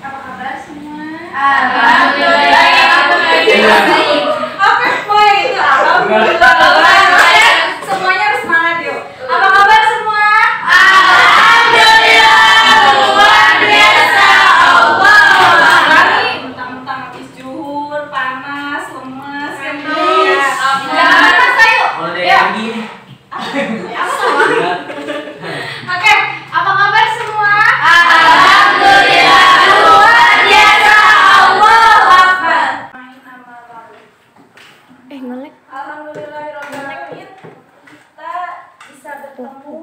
Apa kabar semua? Alhamdulillah. Oke, mulai itu. Alhamdulillah. Semuanya harus semangat yuk. Apa kabar semua? Alhamdulillah. Luar biasa. Allah. Hari mentang-mentang habis zuhur, panas, lemes, kan Iya. Jangan lemas ayo. Ya. Oke, apa kabar semua? Alhamdulillah. Luar biasa. Allahu Akbar. Ngelek. Alhamdulillahirrahmanirrahim, kita bisa bertemu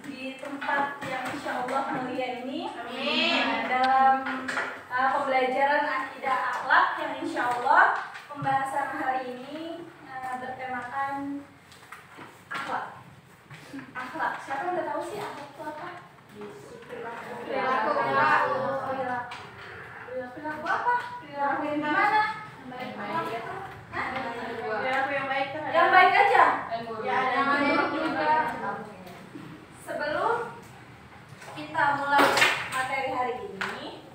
di tempat yang insya Allah mulia ini. Amin. Dalam pembelajaran akidah akhlak yang insya Allah pembahasan hari ini bertemakan akhlak. Akhlak. Siapa yang udah tahu sih akhlak itu apa? Perilaku. Perilaku apa? Perilaku yang gimana? Hah? Perilaku yang baik terhadap Yang baik aja. Ya, ada yang buruk juga. Sebelum kita mulai materi hari ini,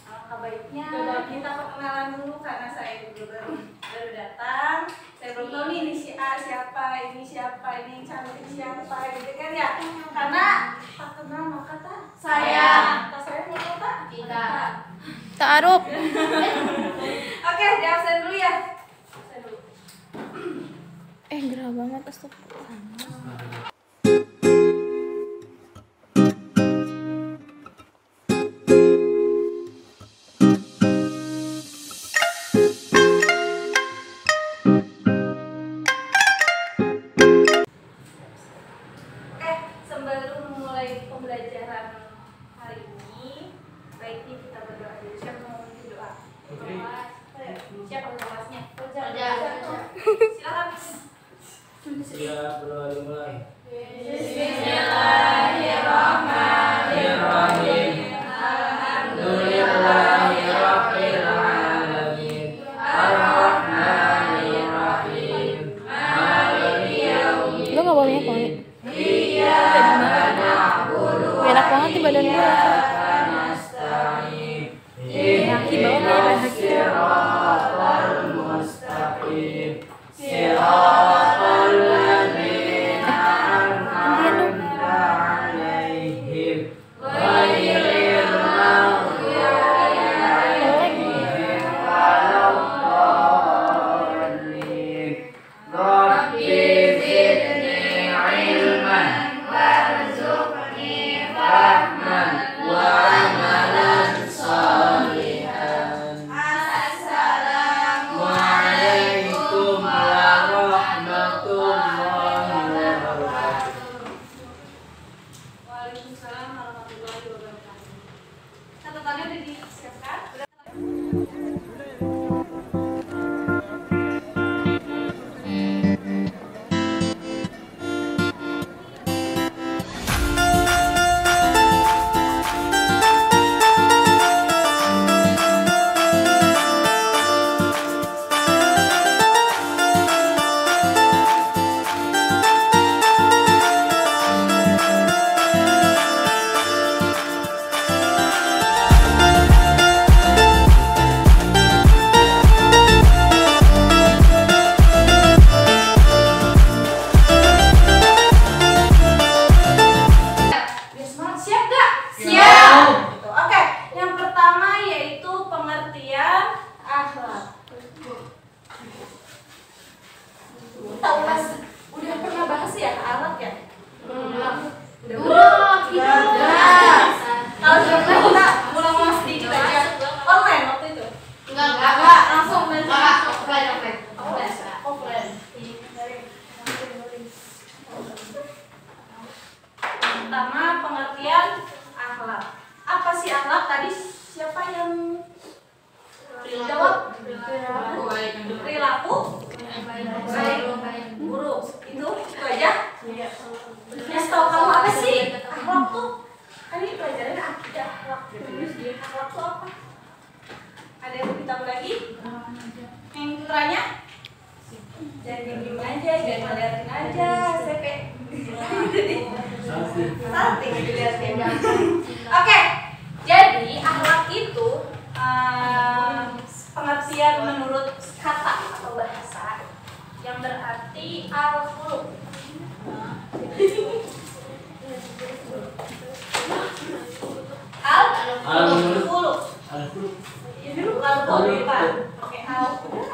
alangkah baiknya kita perkenalan dulu karena saya juga baru datang. Saya belum tahu nih ini si A siapa, ini siapa, ini yang cantik siapa, gitu kan ya. Karena tak kenal maka tak sayang. Tak sayang maka tak Kita. Ta'aruf. Oke, di absen dulu ya. Absen dulu. Gerah banget astagfirullah. Oke, sebelum mulai pembelajaran hari ini, baiknya kita berdoa dulu. Siapa mau memimpin doa? Siapa kelasnya? Silakan. Bismillahirrahmanirrahim. Bismillahirrahmanirrahim. Alhamdulillahirabbil alamin. Arrahmanirrahim. Maliki yaumiddin. Lu nggak bawa minyak wangi? Iyyaka na'budu wa Enak banget nih badan gue. iyyaka nasta'in. Kaki banget nih badan. Siratal mustaqim. Siratal ladzina an'amta 'alaihim ghairil maghdubi 'alaihim waladdallin. akhlak ya? Udah. Kalau sekarang kita ulang-ulang sedikit aja. Online waktu itu. Enggak, langsung offline. Offline. Pertama, pengertian akhlak. Apa sih akhlak? Tadi siapa yang jawab? Perilaku baik, buruk. Itu aja. Ya, tahu kamu apa sih akhlak tuh? Kan ini pelajaran akidah akhlak. Akhlak tuh apa? Ada yang lebih tahu lagi? Yang putranya? Jangan diem aja, jangan ngeliatin aja, CP. Salting dilihatin. Oke, jadi akhlak itu pengertian menurut kata atau bahasa yang berarti al-khuluq. Al-khuluq. Ini al-khuluq. Oke, al-khuluq.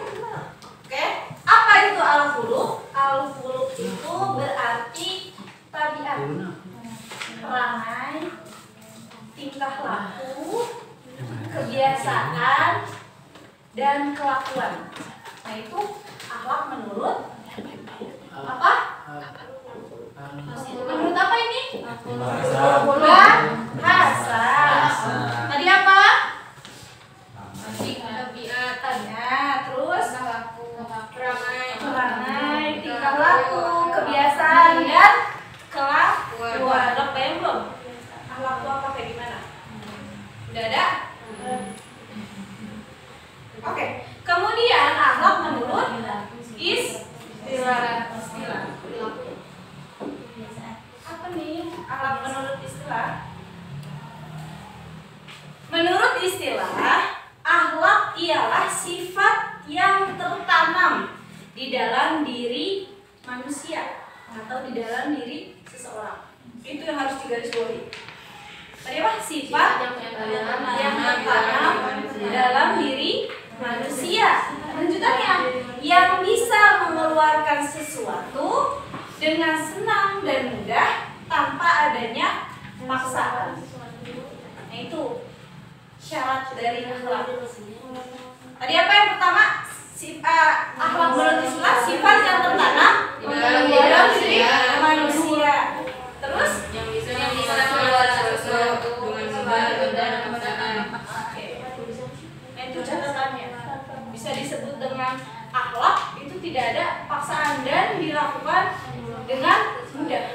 Oke, apa itu al-khuluq? Al-khuluq itu berarti tabiat, perangai, tingkah laku, kebiasaan, dan kelakuan. Nah itu akhlak menurut apa? Menurut apa ini? Bahasa. Tadi apa? Tabiat, terus perangai, tingkah laku, kebiasaan, dan kelakuan. Udah bayang belum? Akhlak itu apa kayak gimana? Udah ada? Oke. Kemudian akhlak menurut istilah. Apa nih akhlak menurut istilah? Menurut istilah, akhlak ialah sifat yang tertanam di dalam diri manusia atau di dalam diri seseorang. Itu yang harus digarisbawahi. Tadi apa? Sifat yang tertanam dalam diri manusia. Lanjutannya, yang bisa mengeluarkan sesuatu dengan senang dan mudah tanpa adanya paksaan. Nah itu syarat dari akhlak. Tadi apa yang pertama? Akhlak menurut Islam sifat yang tertanam di dalam diri manusia. Terus yang bisa keluar sesuatu dengan baik dan paksaan. Oke. Nah itu catatannya. Bisa disebut dengan akhlak itu tidak ada paksaan dan dilakukan dengan mudah.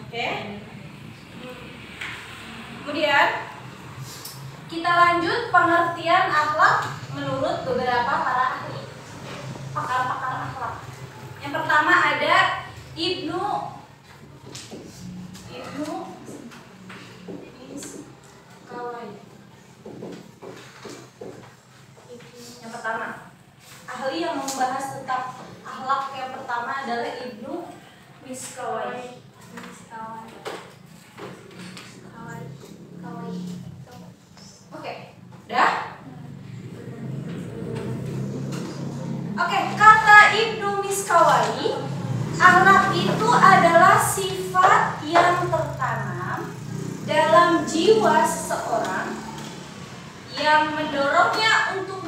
Oke. Kemudian kita lanjut pengertian akhlak menurut beberapa para ahli, pakar-pakar akhlak. Yang pertama ada Ibnu Miskawai. Yang pertama, ahli yang membahas tentang akhlak yang pertama adalah Ibnu Miskawai. Oke, dah? Oke, kata Ibnu Miskawai, akhlak itu adalah sifat yang tertanam dalam jiwa seseorang yang mendorongnya untuk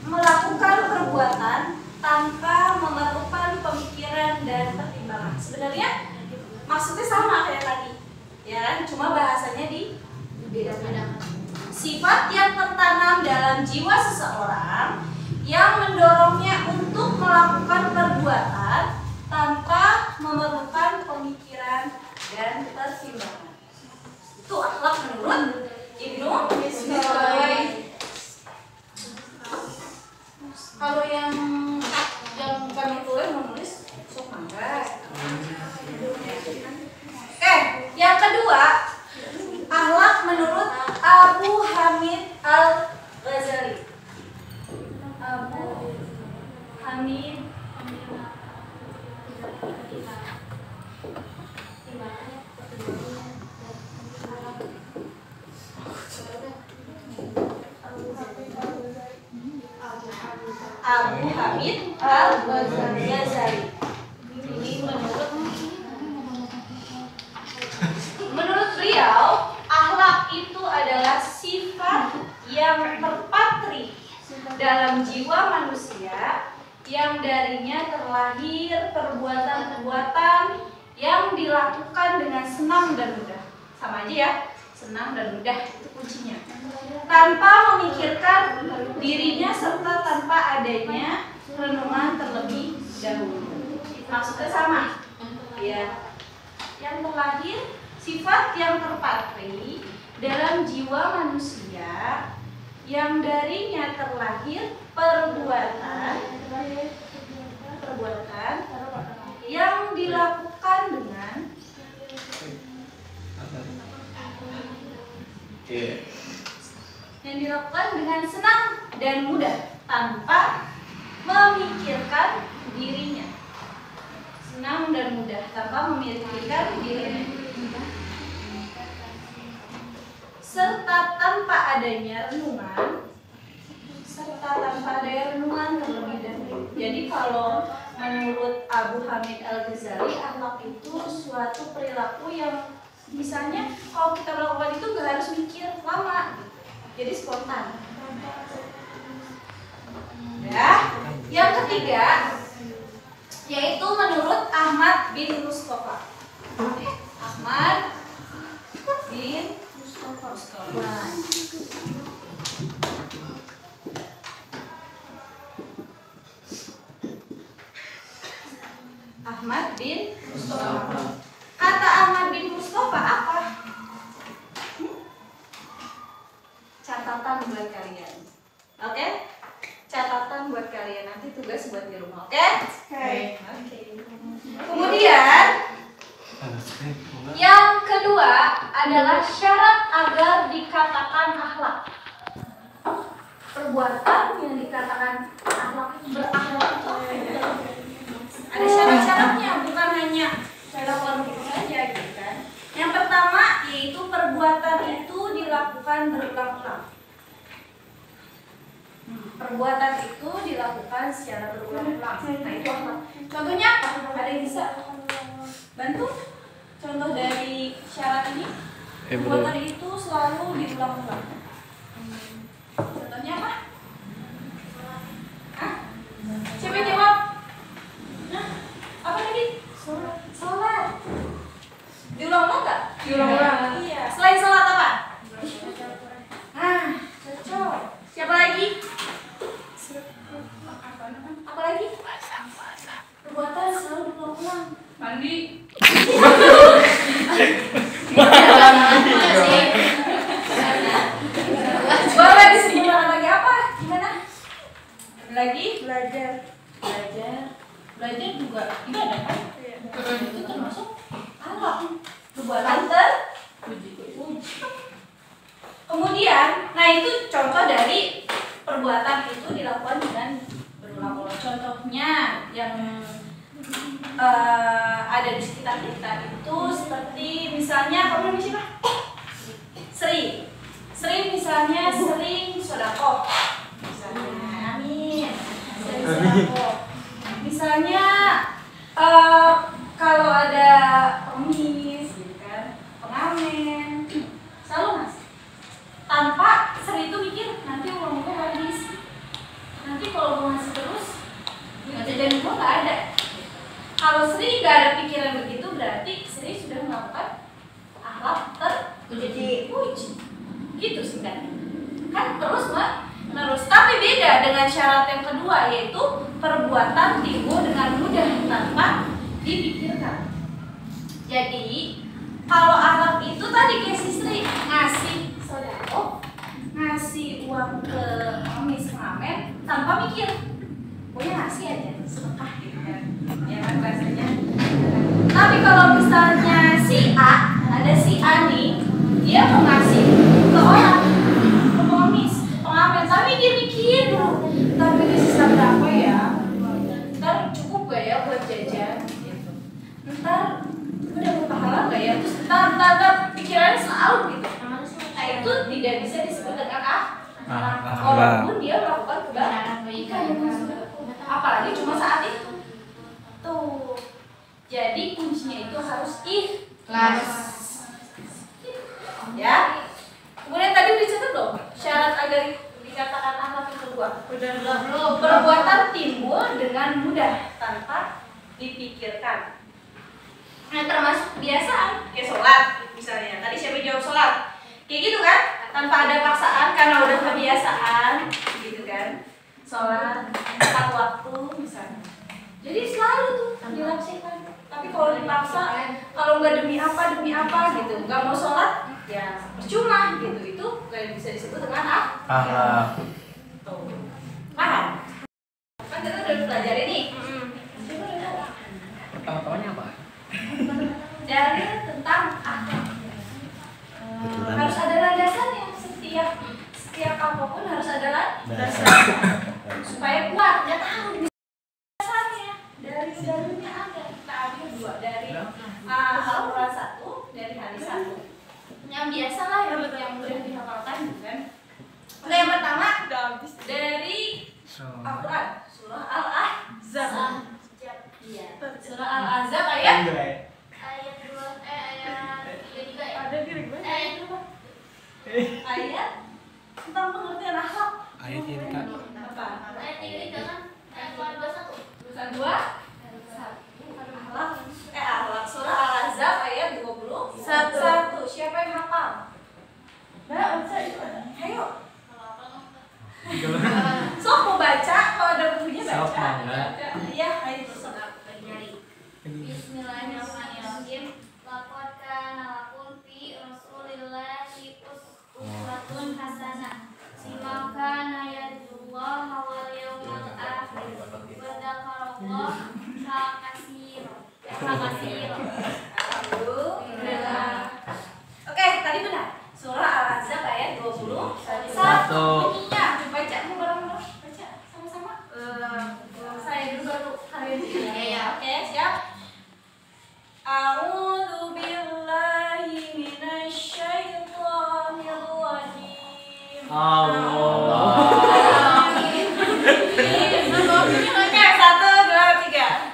melakukan perbuatan tanpa memerlukan pemikiran dan pertimbangan. Sebenarnya maksudnya sama kayak tadi, ya kan? Cuma bahasanya dibeda-bedakan. Sifat yang tertanam dalam jiwa seseorang yang mendorongnya untuk melakukan perbuatan tanpa memerlukan pemikiran dan pertimbangan. Itu akhlak menurut Ibnu Miskawai. Kalau yang kami tulis menulis sok mangga. Yang kedua, akhlak menurut Abu Hamid Al-Ghazali. Abu Hamid Al-Ghazali. Ini menurut dilakukan dengan senang dan mudah. Sama aja ya, senang dan mudah itu kuncinya. Tanpa memikirkan dirinya serta tanpa adanya renungan terlebih dahulu. Maksudnya sama. Ya. Yang terlahir, sifat yang terpatri dalam jiwa manusia yang darinya terlahir perbuatan yang dilakukan dengan senang dan mudah tanpa memikirkan dirinya. Senang dan mudah tanpa memikirkan dirinya. Serta tanpa adanya renungan terlebih dahulu. Jadi kalau menurut Abu Hamid Al-Ghazali, akhlak itu suatu perilaku yang misalnya kalau kita melakukan itu nggak harus mikir lama, jadi spontan. Ya, yang ketiga yaitu menurut Ahmad bin Mustafa. Ahmad bin Mustafa. Ahmad bin Mustafa. Kata Ahmad bin Mustafa apa? Catatan buat kalian. Oke? Catatan buat kalian, nanti tugas buat di rumah. Oke? Oke. Kemudian yang kedua adalah syarat agar dikatakan akhlak. Perbuatan yang dikatakan akhlak berakhlak itu ada syarat-syaratnya, bukan hanya melakukan begitu saja gitu kan. Yang pertama yaitu perbuatan itu dilakukan berulang-ulang. Perbuatan itu dilakukan secara berulang-ulang. Nah itu apa? Contohnya ada yang bisa bantu? Contoh dari syarat ini, perbuatan itu selalu diulang-ulang. Contohnya apa? Hah? Siapa yang jawab? Nah, apa tadi? Sholat. Diulang-ulang nggak? Diulang-ulang. Iya. Selain sholat apa? Nah, cocok. Siapa lagi? Apa lagi? Perbuatan selalu diulang-ulang. Mandi. Boleh disebutkan lagi apa? Gimana? Lagi? Belajar juga ibadah kan? Itu termasuk akhlak. Perbuatan terpuji. Kemudian, nah itu contoh dari perbuatan itu dilakukan dengan berulang-ulang. Contohnya yang ada di sekitar kita itu seperti misalnya kamu namanya siapa? Sri misalnya sering sedekah. Misalnya, amin. Sering sedekah. Misalnya kalau ada pengemis, gitu kan, pengamen, selalu ngasih. Tanpa Sri itu mikir nanti uangnya habis. Nanti kalau mau ngasih terus, jajan gua nggak ada. Kalau Sri nggak ada pikiran begitu, berarti Sri sudah melakukan akhlak terpuji. Gitu singkatnya. Kan terus menerus. Tapi beda dengan syarat yang kedua, yaitu perbuatan timbul dengan mudah tanpa dipikirkan. Jadi kalau akhlak itu tadi kayak si Sri ngasih sodako, ngasih uang ke pengemis pengamen tanpa mikir, pokoknya ngasih aja sedekah gitu kan, ya kan rasanya. Tapi kalau misalnya si A, ada si A nih, dia mau ngasih ke orang, ke pengemis pengamen, tapi dia mikir dulu, tapi ini sisa berapa ya, ntar cukup gak ya buat jajan gitu, ntar udah berpahala gak ya, terus ntar pikirannya selalu gitu. Nah itu tidak bisa disebut dengan walaupun dia melakukan kebaikan, apalagi cuma saat itu. Tuh, jadi kuncinya itu harus ikhlas. Ya. Kemudian tadi dicatat dong syarat agar dikatakan akhlak yang kedua. Perbuatan timbul dengan mudah tanpa dipikirkan. Nah, termasuk kebiasaan kayak sholat misalnya. Tadi siapa jawab sholat? Kayak gitu kan? Tanpa ada paksaan karena udah kebiasaan gitu kan. Sholat tepat waktu misalnya. Jadi selalu tuh dilaksanakan. Tapi kalau dipaksa, kalau nggak demi apa gitu, nggak mau sholat, ya percuma gitu. Itu nggak bisa disebut dengan Akhlak. tuh. Paham? Kan kita udah pelajari nih. Pertama-tamanya apa? Dari tentang akhlak. Harus ada landasannya. Setiap apapun harus ada landasan supaya kuat. Nggak tahu dasarnya. Dari dalilnya ada. Kita ambil dua dari Al-Quran 1, dari hadis 1. Yang biasa lah yang mudah dihafalkan kan. Nah, yang pertama dari Al-Quran surah Al-Ahzab. Iya. Surah Al-Ahzab ayat 2 ayat 3 ya. Ada di ayat 2. Ayat tentang pengertian akhlak. Ayat ini Kak. Apa? Ayat 3 kan ayat 21. Tulisan 2 akhlak surah Al-Ahzab ayat 21. Siapa yang hafal? Mbak, baca itu ada. Ayo. Sok mau baca, kalau ada bukunya baca. Sok, Mbak. Iya, ayo sok. Bismillahirrahmanirrahim. Laqad kana lakum fi Rasulillahi uswatun hasanah. Liman kana yarjullaha wal yawmal akhir wa dzakarallaha katsiran. Alhamdulillah. Oke, tadi benar. Surah Al-Ahzab ayat 21. Bunyinya baca bareng-bareng. Baca sama-sama. Saya dulu baru kalian. Iya. Oke, siap. A'udzu billahi minasy syaithanir rajim. Oke, 1, 2, 3.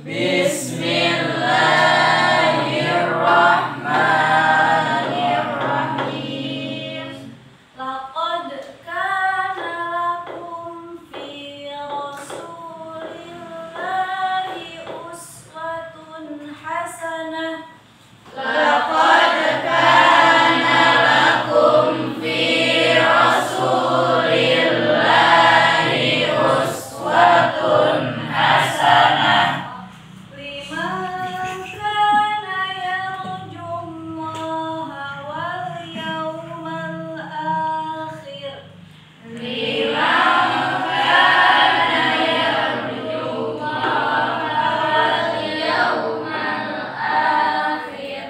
Bismillahirrahmanirrahim. Laqad kana lakum fi Rasulillahi uswatun hasanah. Laqad kana lakum fi Rasulillahi uswatun hasanah. Liman kana yarjullaha wal yawmal akhir. Liman kana yarjullaha wal yawmal akhir.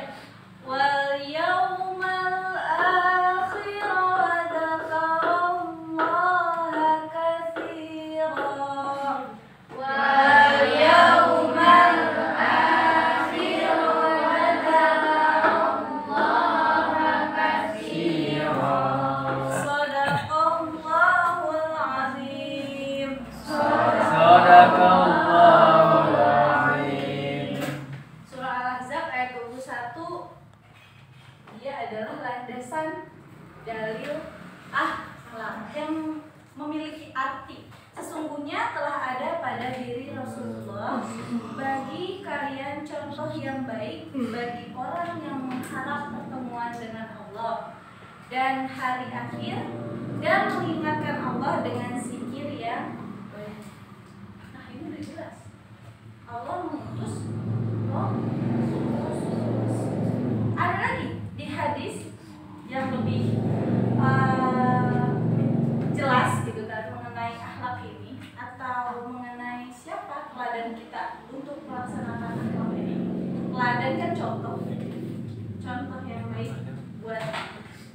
Wal yawmal akhir wa dzakarallaha katsiran. Wal yawmal akhir wa dzakarallaha katsiran. Shadaqallahul azim. Sadaqallahul azim. Surah Al-Ahzab ayat 21. Dia adalah landasan dalil akhlak yang memiliki arti. Sesungguhnya telah ada pada diri Rasulullah bagi kalian contoh yang baik bagi orang yang mengharap pertemuan dengan Allah dan hari akhir dan mengingatkan Allah dengan zikir yang baik. Nah, ini udah jelas. Allah mengutus ada lagi di hadis yang lebih jelas gitu kan mengenai akhlak ini atau mengenai siapa teladan kita untuk melaksanakan akhlak ini. Teladan kan contoh yang baik buat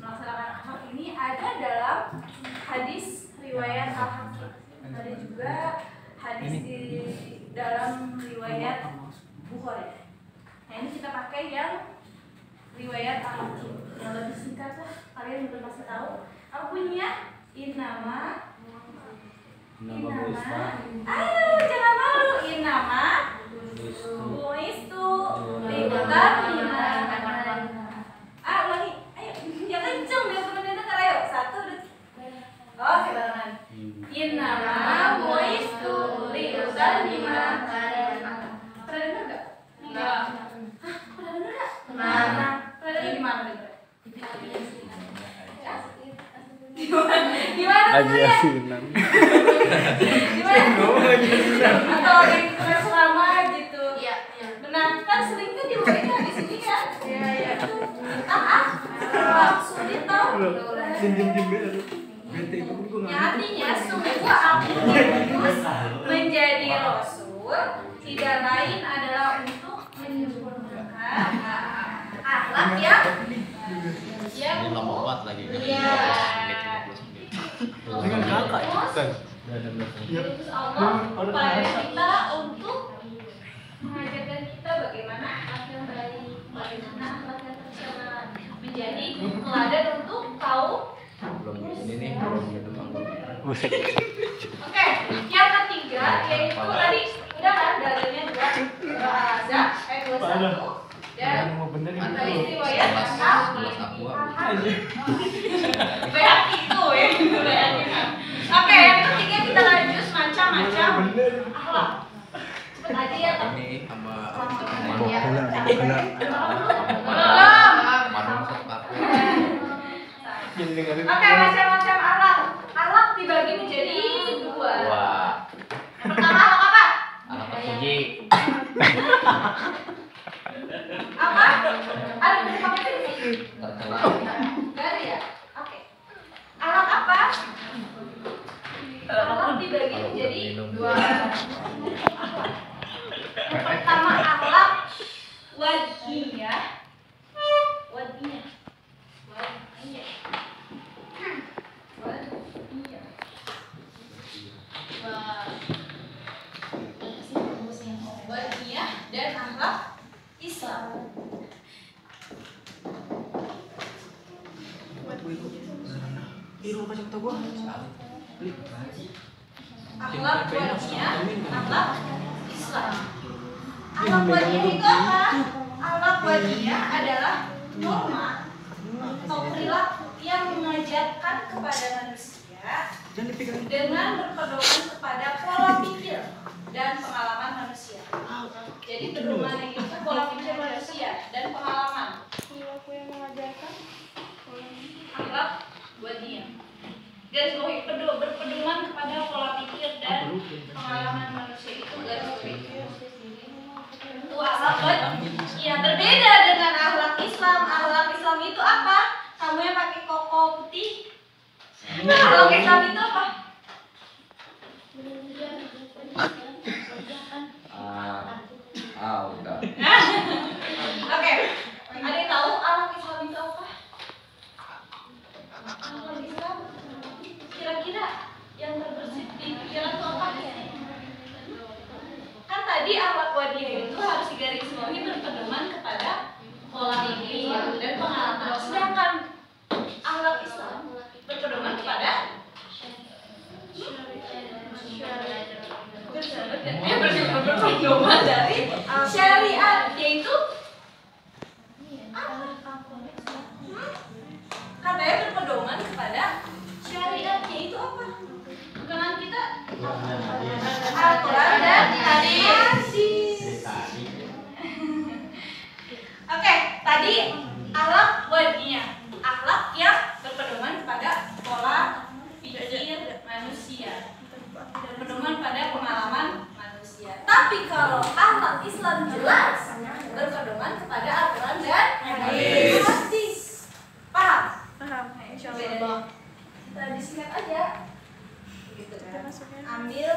melaksanakan akhlak ini ada dalam hadis riwayat Al-Hakim. Ada juga hadis di dalam riwayat Bukhari. Nah, ini kita pakai yang riwayat Al-Hakim. Yang lebih singkat lah, kalian belum pasti tahu. Apa bunyinya? Innama. Ayo jangan malu. Innama buistu liutamima Lagi asinan. Atau ada yang kena selama gitu. Iya. Benar kan sering kan dibawainnya di sini kan? Iya. Sulit tau. Ya, artinya semua Agustus menjadi rasul tidak lain adalah untuk menyempurnakan akhlak yang Ini lama banget lagi kan. Iya. 15 menit. Dengan kakak cepetan. Terus Allah kepada kita untuk mengajarkan kita bagaimana akhlak yang baik, bagaimana akhlak yang tercela, menjadi teladan untuk kaum. Belum ini nih, belum minum anggur. Oke, yang ketiga yaitu tadi udah kan dalilnya dua Al-Azhar ayat 21 dan ada riwayat asal Gelas aqua. banyak itu ya. Oke, yang ketiga kita lanjut macam-macam akhlak. Cepet aja ya. Ini sama Belum. Madon satu. Oke, macam-macam akhlak. Akhlak dibagi menjadi dua. Wah, Yang pertama akhlak apa? anak terpuji. Apa? Ada yang pakai sih? Tercela. Gak ada ya? Oke. Akhlak apa? Akhlak dibagi menjadi dua. Yang pertama akhlak wadiyah. Wadiyah. Wadiyah. Wadiyah. Wadiyah dan akhlak Islam. Akhlak wadiyah, akhlak Islam. Akhlak wadiyah itu apa? Akhlak wadiyah adalah norma atau perilaku yang mengajarkan kepada manusia dengan berpedoman kepada pola pikir dan pengalaman manusia. Jadi pedoman itu pola pikir manusia dan pengalaman. Perilaku yang mengajarkan. Akhlak wadiyah. Garis bawahi berpedoman kepada pola pikir dan pengalaman manusia itu garis bawahi. Itu akhlak wadiyah. Berbeda dengan akhlak Islam. Akhlak Islam itu apa? Kamu yang pakai koko putih. Akhlak Islam itu apa? Udah. Oke. Ada yang tahu akhlak Islam itu apa? Akhlak Islam kira-kira yang terbersit di pikiran itu apa? Kan tadi akhlak wadiyah itu harus digarisbawahi berpedoman kepada pola pikir dan pengalaman. Sedangkan akhlak Islam berpedoman kepada berpedoman dari syariat, yaitu katanya berpedoman kepada syariat, yaitu apa? Bukan kita Al-Quran dan hadis. Oke, tadi akhlak wadiyah, akhlak yang berpedoman kepada pola pikir manusia, berpedoman pada pengalaman manusia. Tapi kalau akhlak Islam jelas berpedoman kepada Al-Quran dan hadis. Paham? Paham. Bedanya. Kita disingkat aja. Gitu kan. Ambil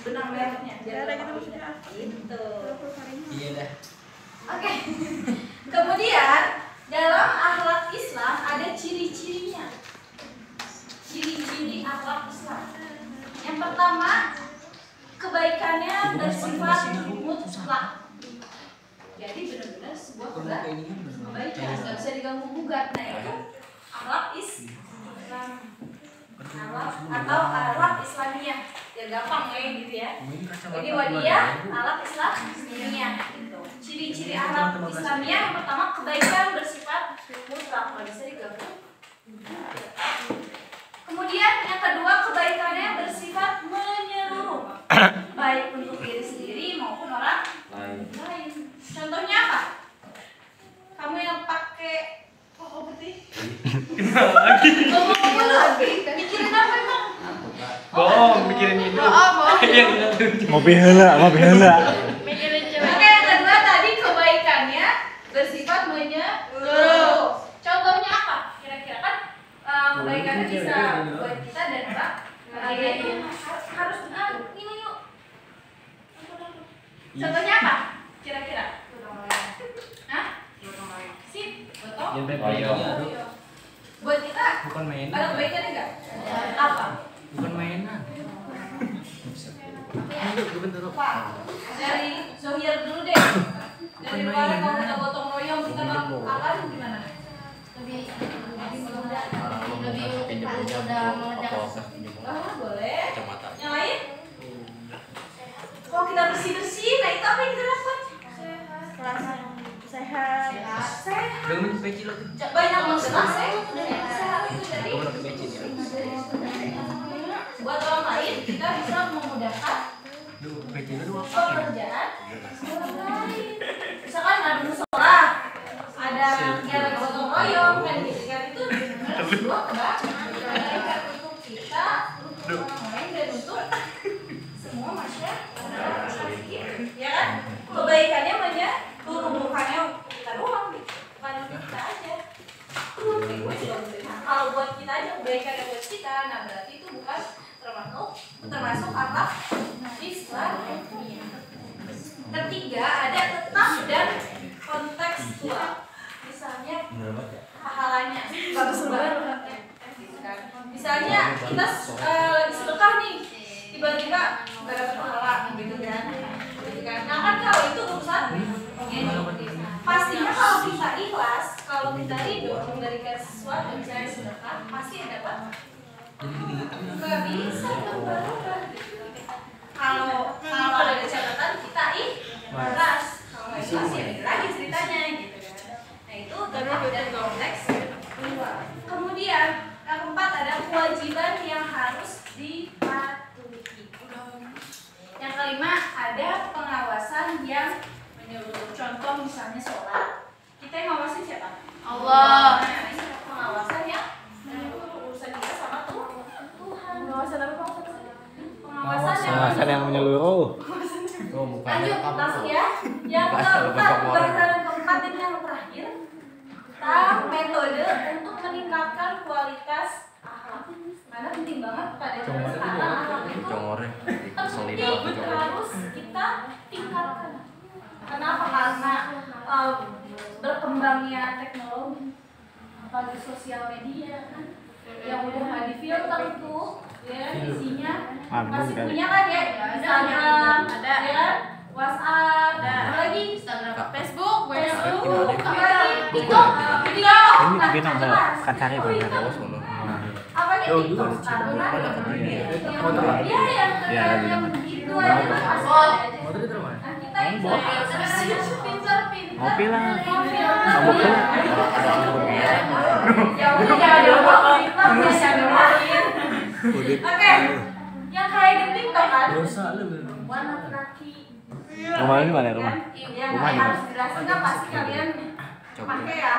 benang merahnya. Cara kita maksudnya apa? Gitu. Iya dah. Oke. Kemudian dalam akhlak Islam ada ciri-cirinya. Ciri-ciri akhlak Islam. Yang pertama, kebaikannya bersifat mutlak. Jadi benar-benar sebuah kebaikan, nggak bisa diganggu gugat. Nah itu akhlak Islam, akhlak atau akhlak Islamiyah. Ya gampang ya gitu ya. Jadi wadiyah, akhlak Islamiyah. Gitu. Ciri-ciri akhlak Islamiyah yang pertama kebaikan bersifat mutlak, nggak bisa diganggu. Kemudian yang kedua kebaikannya bersifat menyeluruh, baik untuk diri sendiri maupun orang lain. Contohnya apa? Kamu yang pakai koko putih. Ngomong-ngomong lagi, mikirin apa? bohong, mikirin itu. Yang Ngopi heula. Mikirin cewek. Oke, yang kedua tadi kebaikannya bersifat menyeluruh. Contohnya apa? Kira-kira kan kebaikannya bisa buat kita dan itu harus ini yuk. Contohnya apa? Kira-kira? Hah? Sip, betul. Buat kita bukan mainan. ada kebaikannya nggak? Apa? Bukan mainan. Pak, dari Zohir dulu deh. Dari kemarin kalau kita gotong royong kita akan gimana? Pinjam-pinjam udah apa meledak. Boleh. kacamata. Yang lain? Kalau kita bersih-bersih, nah itu apa yang kita lakukan? Sehat. Sehat. Dengan peci lo tuh. Banyak menggerak sehat itu jadi Kamu pakai peci ya. buat orang lain kita bisa memudahkan Duh, peci lo apa? pekerjaan orang lain. Misalkan ada musola, ada kegiatan gotong royong kan gitu kan itu sebuah kebaikan untuk kita, untuk orang lain dan untuk semua masyarakat gitu, ya kan? Kebaikannya bukannya untuk kita doang, bukan untuk kita aja. Kalau buat kita aja kebaikan yang buat kita, nah berarti itu bukan termasuk akhlak Islam. Ketiga ada tetap dan kontekstual. Misalnya pahalanya bagus banget. Misalnya kita lagi sedekah nih, tiba-tiba nggak dapat pahala gitu kan. Nah kan kalau itu urusan pastinya kalau kita ikhlas, kalau kita ridho memberikan sesuatu misalnya sedekah, pasti dapat. Nggak bisa kalau ada catatan kita ikhlas, kalau nggak ikhlas ya beda lagi ceritanya gitu kan. Nah itu tetap dan konteks kedua. Kemudian yang keempat ada kewajiban yang harus dipatuhi. Yang kelima ada pengawasan yang menyeluruh. Contoh misalnya sholat, kita yang ngawasin siapa? Allah. Nah, ini pengawasan yang menyeluruh, urusan kita sama Tuhan. Pengawasan apa maksudnya? Pengawasan yang menyeluruh. Oh, bukan. Lanjut langsung ya. Yang keempat, bahasan keempat ini yang terakhir. Tentang metode untuk meningkatkan kualitas akhlak. Karena penting banget pada zaman sekarang akhlak itu Congornya keselin penting, banget. harus kita tingkatkan. Kenapa? Karena berkembangnya teknologi, apalagi sosial media kan, yang udah nggak difilter tuh, ya isinya masih punya kan ya Instagram, ada ya kan, WhatsApp, ada lagi Instagram, Facebook, apalagi TikTok, video, Ini bintang kan cari benar. apa nih TikTok sekarang kan? Iya yang itu aja masih ada. Motor itu rumah. Nah, kita yang pintar. Ngopi lah. Mabuk tuh. Ya udah jangan Oke. Yang kayak di TikTok kan. Dosa lu. Warna laki. Rumah ini mana rumah? Yang harus dijelasin kan pasti kalian pakai ya.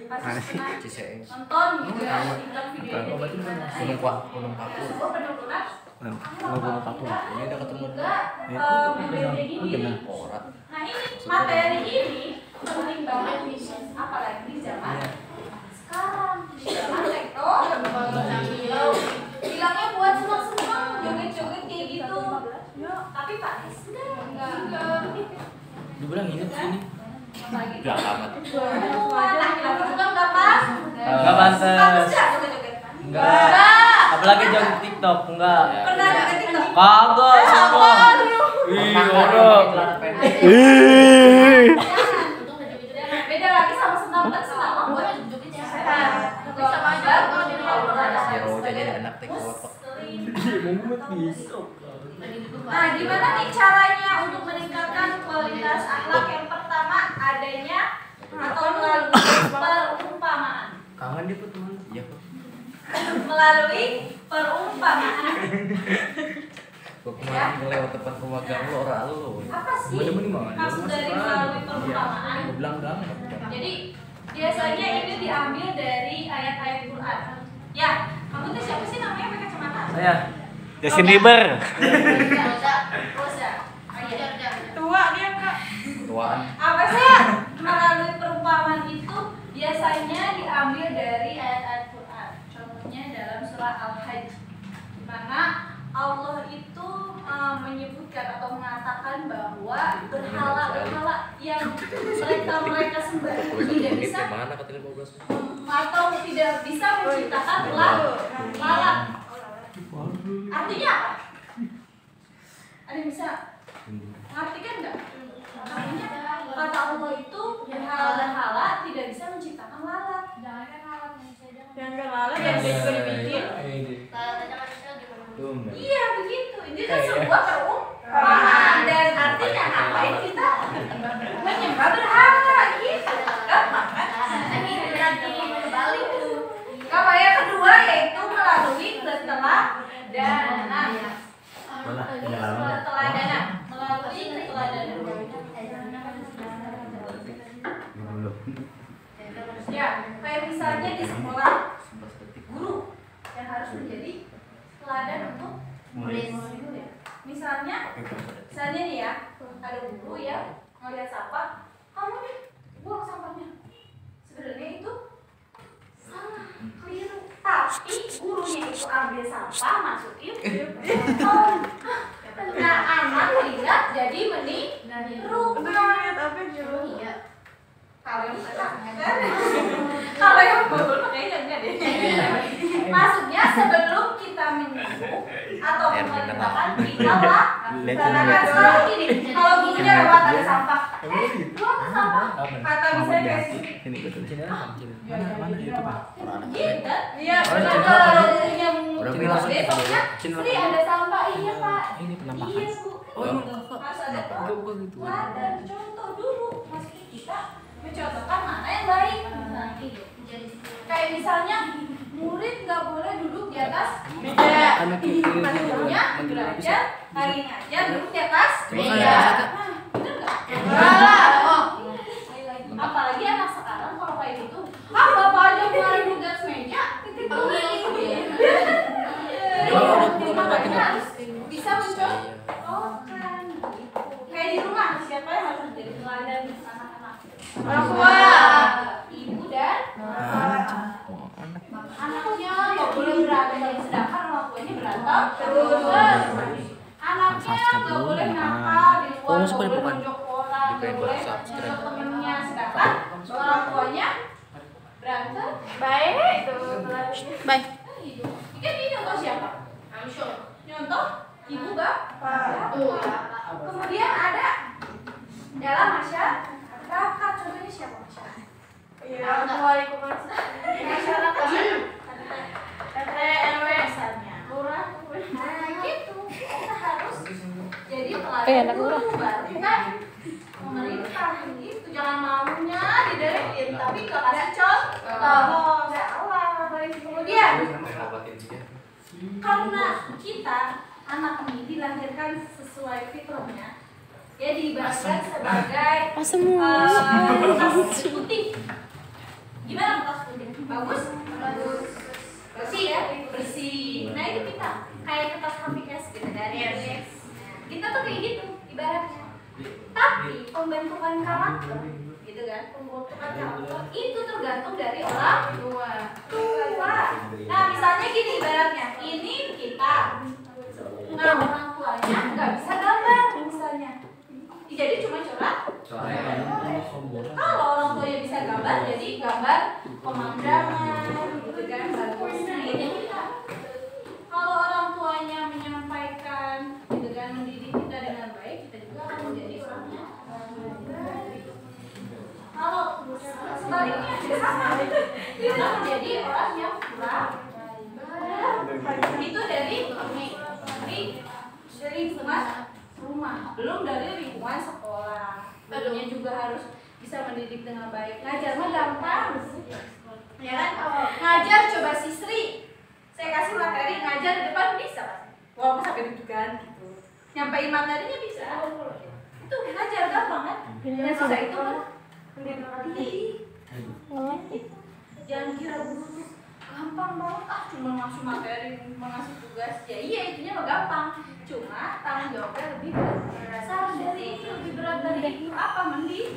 Pasti Ciseeng. nonton gitu ya, nonton video ini gimana. Gunung Paku. Sebuah penurunan. Gunung Paku. Ini udah ketemu. Juga model kayak gini. Orang. Nah ini materi ini penting banget nih, apalagi di zaman sekarang, di zaman teknologi. Bilangnya buat senang-senang, joget-joget kayak gitu. Tapi Pak enggak. Dibilang ini sini. Apalagi Gak amat. laki-laki juga enggak pas. Enggak pantas. Pantas nggak joget-joget? Enggak. Apalagi joget TikTok enggak. Pernah joget TikTok? Kagak semua. Ih, orang. Beda lagi sama senam kan, senam buat sehat. Sama aja kalau di Zero jadi anak TikTok. Nah, gimana nih caranya untuk meningkatkan kualitas akhlak? Yang pertama adanya atau melalui perumpamaan. Kangen dia tuh teman. Iya kok. Melalui perumpamaan. Gue kemarin ngelewat depan rumah gang lo, orang lo. Apa sih Temen-temen di mana? maksud dari melalui perumpamaan? Gue bilang gang. Jadi biasanya ini diambil dari ayat-ayat Quran. Ya, kamu tuh siapa sih namanya pakai kacamata? Saya. Justin Bieber. Tua dia Kak. Tuaan. Apa sih? Melalui perumpamaan itu biasanya diambil dari ayat-ayat Quran. Contohnya dalam surah Al-Hajj, di mana Allah itu menyebutkan atau mengatakan bahwa berhala-berhala yang mereka sembah tidak bisa Mana katanya 15 menit? atau tidak bisa menciptakan lalat. Artinya apa? Ada yang bisa mengartikan nggak? Artinya kata Allah itu berhala-berhala tidak bisa menciptakan lalat. Jangan lalat yang dia juga dibikin. Iya begitu. Ini kan sebuah perumpamaan dan artinya ngapain kita menyembah berhala gitu? Gampang kan? Kembali tuh. Kalau yang kedua yaitu melalui keteladanan. Keteladanan. Melalui keteladanan. Ya, kayak misalnya di sekolah, guru yang harus menjadi teladan untuk murid. Misalnya nih ya, ada guru ya ngeliat sampah, kamu nih buang sampahnya. Sebenarnya itu salah, keliru. Tapi gurunya itu ambil sampah, masukin. Nah, anak lihat jadi meniru. Tapi dulu. Kalau yang betul kayaknya enggak deh. Maksudnya sebelum kita meniru atau mengerjakan kita lah. Karena kan selalu gini, kalau gurunya lewat ada sampah, buang sampah. Kata misalnya kayak Sini betul sini. Mana itu Pak? gitu. Iya, Nah, benar. kalau gurunya Udah mau bilang. besoknya, Sri ada sampah, iya Pak. Ini penampakan. Iya Bu. Harus ada teladan, contoh dulu. Maksudnya kita mencontohkan mana yang baik. Nah, gitu. Kayak misalnya murid nggak boleh duduk di atas meja. Gurunya belajar hari ngajar duduk di atas meja. Nah, bener nggak? Oh. Apalagi anak sekarang kalau kayak gitu, bapak aja kemarin duduk di atas meja. Makanya harus bisa mencontohkan. Kayak di rumah, siapa yang harus menjadi teladan anak-anak? Orang tua, ibu dan anaknya nggak boleh berantem, sedangkan orang tuanya berantem terus. Anaknya nggak boleh nakal di luar, nggak boleh nunjuk orang, nggak boleh nunjuk temennya, sedangkan orang tuanya berantem. Baik itu. Baik. Kan ini contoh siapa? Contoh ibu bapak. Kemudian ada dalam masyarakat, contohnya siapa masyarakat? Iya, Waalaikumsalam. Masyarakat RT RW misalnya, lurah. Nah gitu, kita harus jadi teladan dulu baru kan pemerintah gitu. Jangan maunya diderekin tapi nggak kasih contoh. Salah. Kemudian karena kita anak ini dilahirkan sesuai fitrahnya, ya diibaratkan sebagai kertas putih. Gimana kertas putih? Bagus? Bagus. Bersih ya? Bersih. Nah itu kita kayak kertas HPS gitu dari HPS. Kita tuh kayak gitu ibaratnya. Tapi pembentukan karakter gitu kan, pembentukan karakter itu tergantung dari orang tua. Nah misalnya gini ibaratnya, ini kita, nah orang tuanya nggak bisa gambar misalnya, jadi cuma corak. Kalau orang tuanya bisa gambar, jadi gambar pemandangan gitu kan, bagus. Nah ini kita. Kalau orang tuanya menyampaikan gitu kan, mendidik kita dengan baik, kita juga akan menjadi orangnya baik. Kalau sebaliknya sama, kita menjadi orang yang kurang baik. Itu dari lingkungan rumah, belum dari lingkungan sekolah. Gurunya juga harus bisa mendidik dengan baik. Ngajar mah gampang, ya kan? Ngajar coba si Sri, saya kasih materi ngajar di depan bisa pasti. Walaupun sampai dudukan gitu, nyampein materinya bisa. Itu ngajar gampang kan? Dan susah itu kan? Jangan kira guru gampang banget cuma ngasih materi, ngasih tugas. Ya iya itunya mah gampang, cuma tanggung jawabnya lebih besar dari itu, lebih berat dari itu. Apa mandi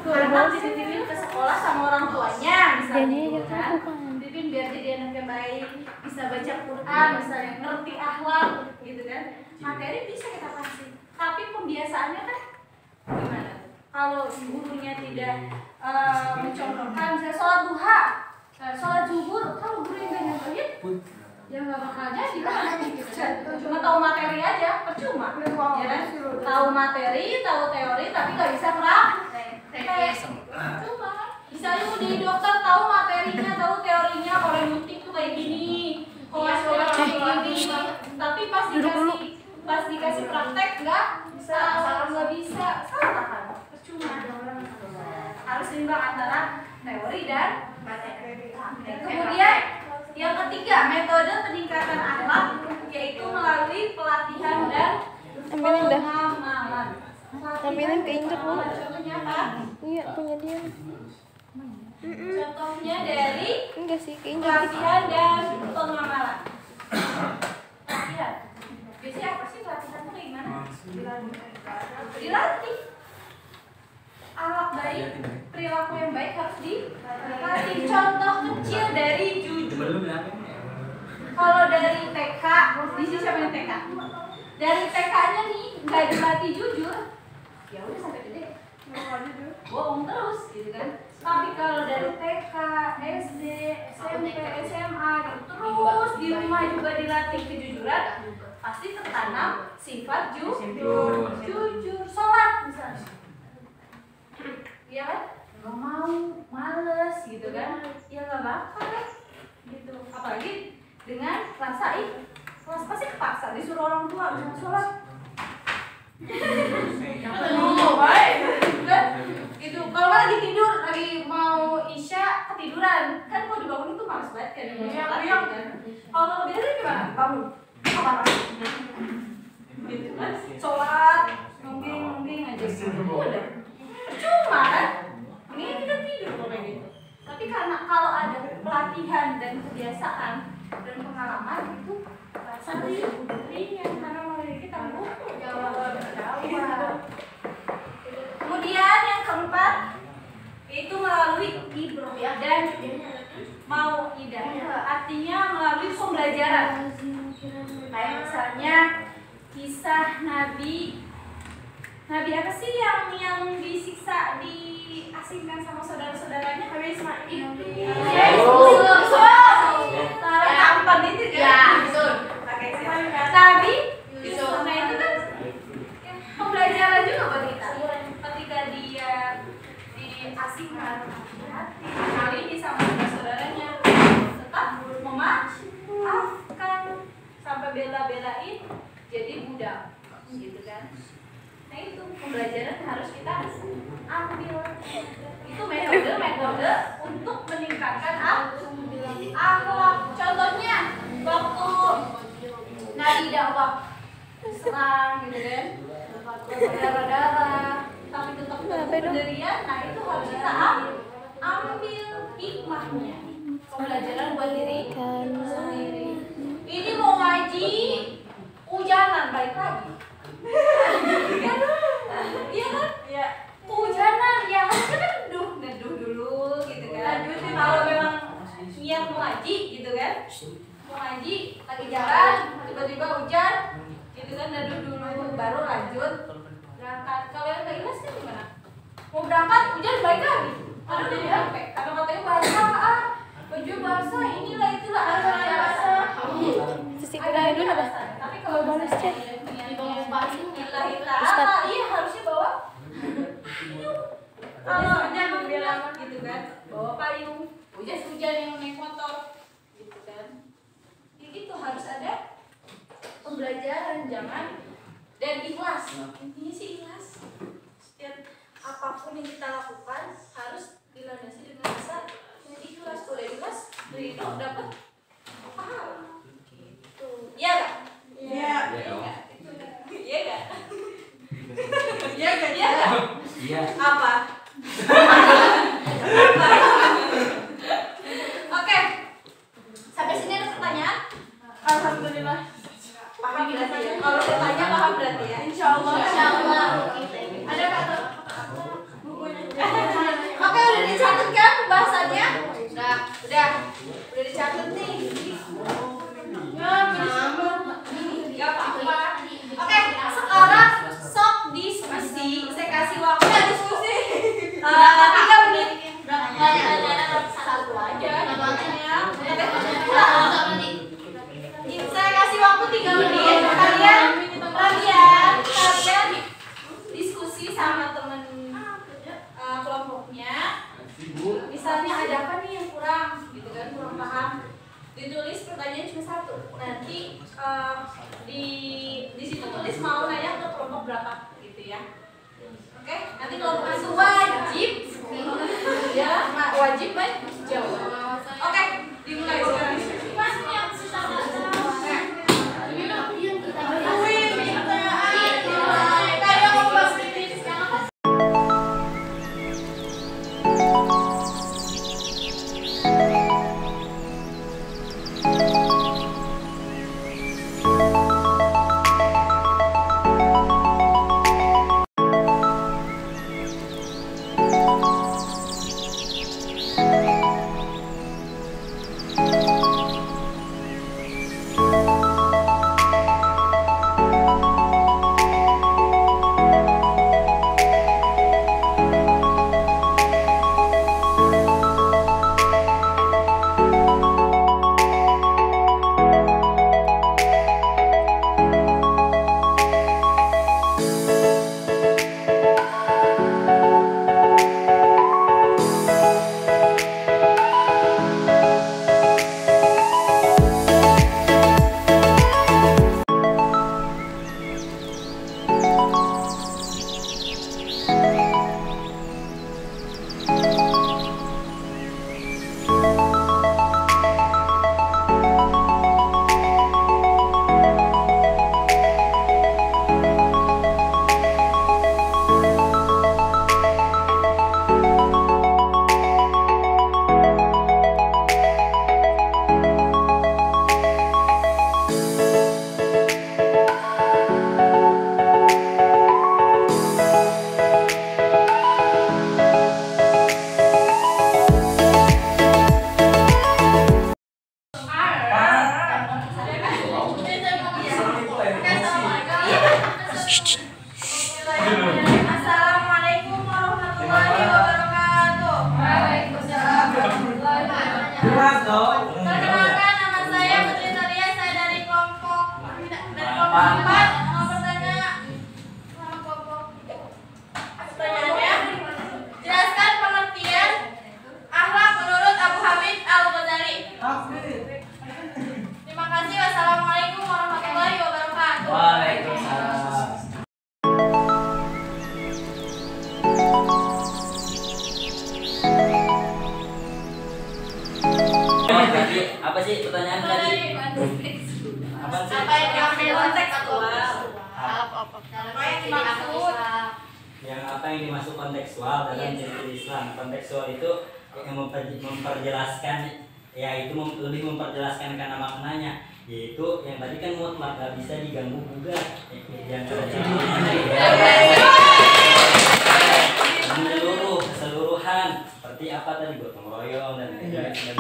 anak dititipin ke sekolah sama orang tuanya misalnya gitu kan, dititipin biar jadi anak yang baik, bisa baca Quran misalnya, ngerti akhlak gitu kan. Materi bisa kita kasih, tapi pembiasaannya kan gimana? Kalau gurunya tidak mencontohkan misalnya sholat duha, sholat zuhur, kalau guru yang gak nyontohin ya nggak bakal jadi kan. Cuma tahu materi aja percuma ya kan, tahu materi, tahu teori tapi nggak bisa praktek. Cuma misalnya mau jadi dokter, tahu materinya, tahu teorinya, kalau nyuntik tuh kayak gini, kalau kayak gini, tapi pas dikasih praktek nggak bisa, salah kan, percuma. Harus seimbang antara teori dan materi. Kemudian yang ketiga, metode peningkatan akhlak yaitu melalui pelatihan dan pengamalan. Ambilin keinjek Bu. Contohnya apa? Iya, punya dia. Contohnya dari Enggak sih, keinjek. pelatihan dan pengamalan. Pelatihan. Biasanya apa sih pelatihan itu kayak gimana? Dilatih. Akhlak baik, perilaku yang baik harus dilatih. Contoh kecil dari jujur. Kalau dari TK, di sini siapa yang TK? Dari TK-nya nih nggak dilatih jujur, ya udah sampai gede bohong terus gitu kan. Tapi kalau dari TK, SD, SMP, SMA gitu, terus di rumah juga dilatih kejujuran, pasti tertanam sifat jujur. Sholat misalnya, iya kan? Nggak mau, males gitu kan? Ya nggak bakal gitu. Apalagi dengan rasa kelas pasti kepaksa disuruh orang tua misalnya sholat. Baik, kan? Gitu. Kalau lagi tidur, lagi mau isya ketiduran, kan mau dibangun itu males banget kan? Iya kan? Kalau biasanya gimana? Bangun, apa gitu kan? Sholat, nungging aja gitu. Udah, percuma kan? Ini kita tidur kalau kayak gitu. Tapi karena kalau ada pelatihan dan kebiasaan dan pengalaman itu rasa ringan karena memiliki tanggung jawab. Kemudian yang keempat itu melalui ibroh dan mau'idah, artinya melalui pembelajaran. Kayak misalnya kisah Nabi apa sih yang disiksa, diasingkan sama saudara-saudaranya? Nabi Ismail. Tampan itu kan? Nabi Yusuf. Nah itu kan pembelajaran juga buat kita. Ketika dia diasingkan, kali ini sama saudara-saudaranya tetap memaafkan sampai bela-belain jadi budak, gitu kan? Nah itu pembelajaran harus kita ambil. Itu metode untuk meningkatkan akhlak. Contohnya waktu Nabi dakwah serang gitu kan, berdarah-darah tapi tetap pendirian. Nah itu harus kita ambil hikmahnya, pembelajaran buat diri sendiri. Ini mau ngaji hujanan, balik lagi. Iya kan? Iya. Hujanan ya harusnya kan neduh dulu gitu kan. Kalau memang niat mau ngaji gitu kan, mau ngaji lagi jalan tiba-tiba hujan gitu kan, neduh dulu baru lanjut berangkat. Kalau yang nggak ikhlas kan gimana? Mau berangkat hujan balik lagi, aduh udah nyampe karena katanya basah, baju basah, inilah itulah basah. Sisi kuliah dulu apa? Tapi kalau balas chat iya harusnya bawa payung. Kalau hujan gitu kan, bawa payung. Hujan yang naik motor gitu kan. Ya gitu, harus ada pembelajaran, jangan, dan ikhlas. Intinya sih ikhlas. Setiap apapun yang kita lakukan harus dilandasi dengan rasa ikhlas. Kalau ikhlas, ridho dapat pahala. Gitu. Iya nggak? Iya. Iya nggak? Iya nggak? Iya nggak? Iya. Apa? Oke. Udah dicatat nih. Gak apa-apa. Oke, sekarang sok diskusi. Saya kasih waktu diskusi. 3 menit. Satu aja. Saya kasih waktu 3 menit. Kalian diskusi sama temen kelompoknya. Misalnya ada apa nih yang kurang, gitu kan, kurang paham. Ditulis pertanyaan cuma 1. Nanti di situ tulis mau nanya ke kelompok berapa, gitu ya. Oke, nanti kelompok itu wajib ya, wajib jawab. Oke, dimulai sekarang. Assalamualaikum warahmatullahi wabarakatuh. Waalaikumsalam warahmatullahi wabarakatuh. Perkenalkan, nama saya Putri Saria, saya dari kelompok 4. Mau bertanya sama kelompok. Pertanyaannya, jelaskan pengertian akhlak menurut Abu Hamid Al-Ghazali. Terima kasih. Wassalamualaikum warahmatullahi wabarakatuh. Waalaikumsalam. Apa sih pertanyaan tadi? Apa sih? Apa yang diambil kontekstual? Apa yang dimaksud? Yang apa yang dimaksud kontekstual dalam ciri-ciri Islam? Kontekstual itu yang memperjelaskan, ya itu lebih memperjelaskan karena maknanya, yaitu yang tadi kan mutlak, nggak bisa diganggu gugat, yang menyeluruh, keseluruhan, seperti apa tadi, gotong royong dan lain-lain.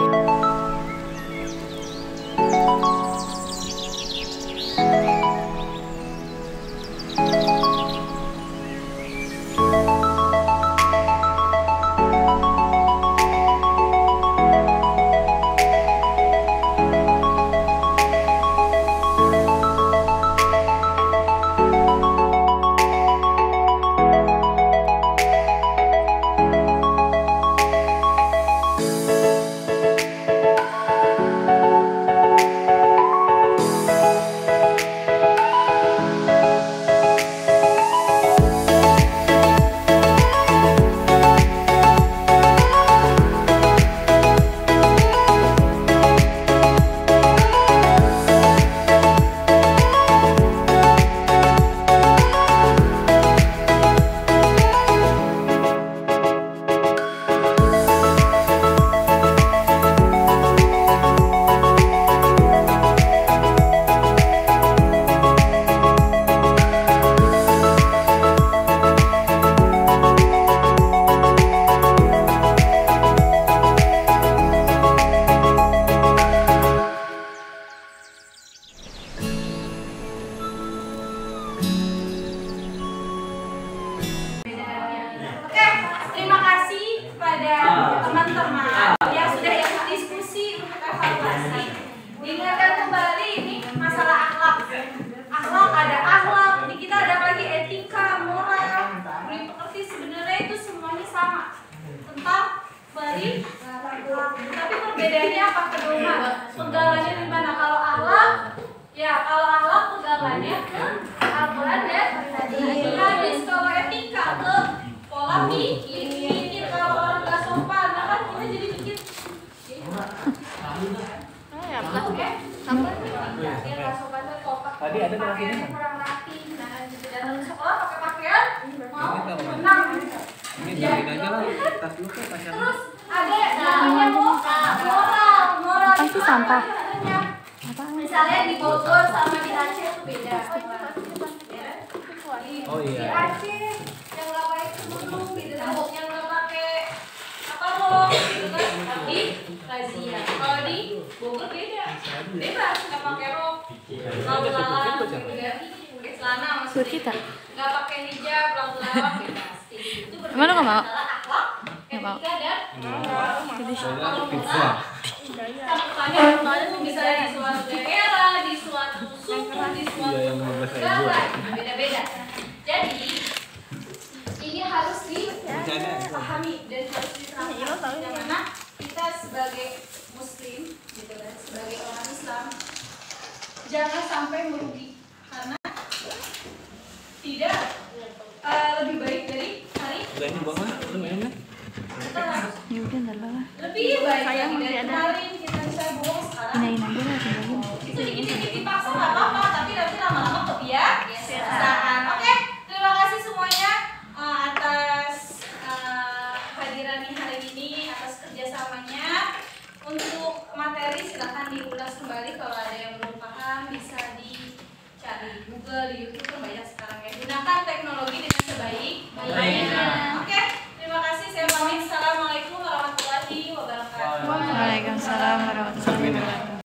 pakaiannya kurang rapi, nah gitu datang ke sekolah pakai pakaian mau Ini nggak mau. menang. Ini jadiin aja lah tas lu kayak pacar. Terus ada namanya moral Apa sih sampah? misalnya di Bogor sama di Aceh tuh beda. Oh Di iya. Aceh yang nggak pakai kerudung gitu, yang nggak pakai apa loh gitu kan, di razia. Kalau di Bogor beda, bebas nggak pakai rok, lalu-lalang gitu ya, pakai celana Suruh kita. nggak pakai hijab, lalu-lalang bebas. Itu Emang lu nggak mau? antara akhlak, Nggak mau. etika dan Soalnya pizza. Cakupannya itu bisa di suatu daerah, di suatu suku, di suatu Iya, yang 15.000. negara, beda-beda. Jadi ini harus dipahami dan harus diterapkan. Yang mana kita sebagai Muslim, gitu kan, sebagai orang Islam, jangan sampai merugi karena tidak lebih baik dari hari Udah ini bawa lu mainnya. kita harus Ya udah ntar lah. lebih baik lagi dari kemarin kita bisa bohong sekarang. Pinain aja lah tinggalin. Itu dikit-dikit dipaksa nggak apa-apa, tapi nanti lama-lama kebiasaan. Oke, terima kasih semuanya atas hadirannya hari ini, atas kerjasamanya. Untuk materi silahkan diulas kembali, kalau ada yang belum paham bisa dicari di Google, di YouTube kan banyak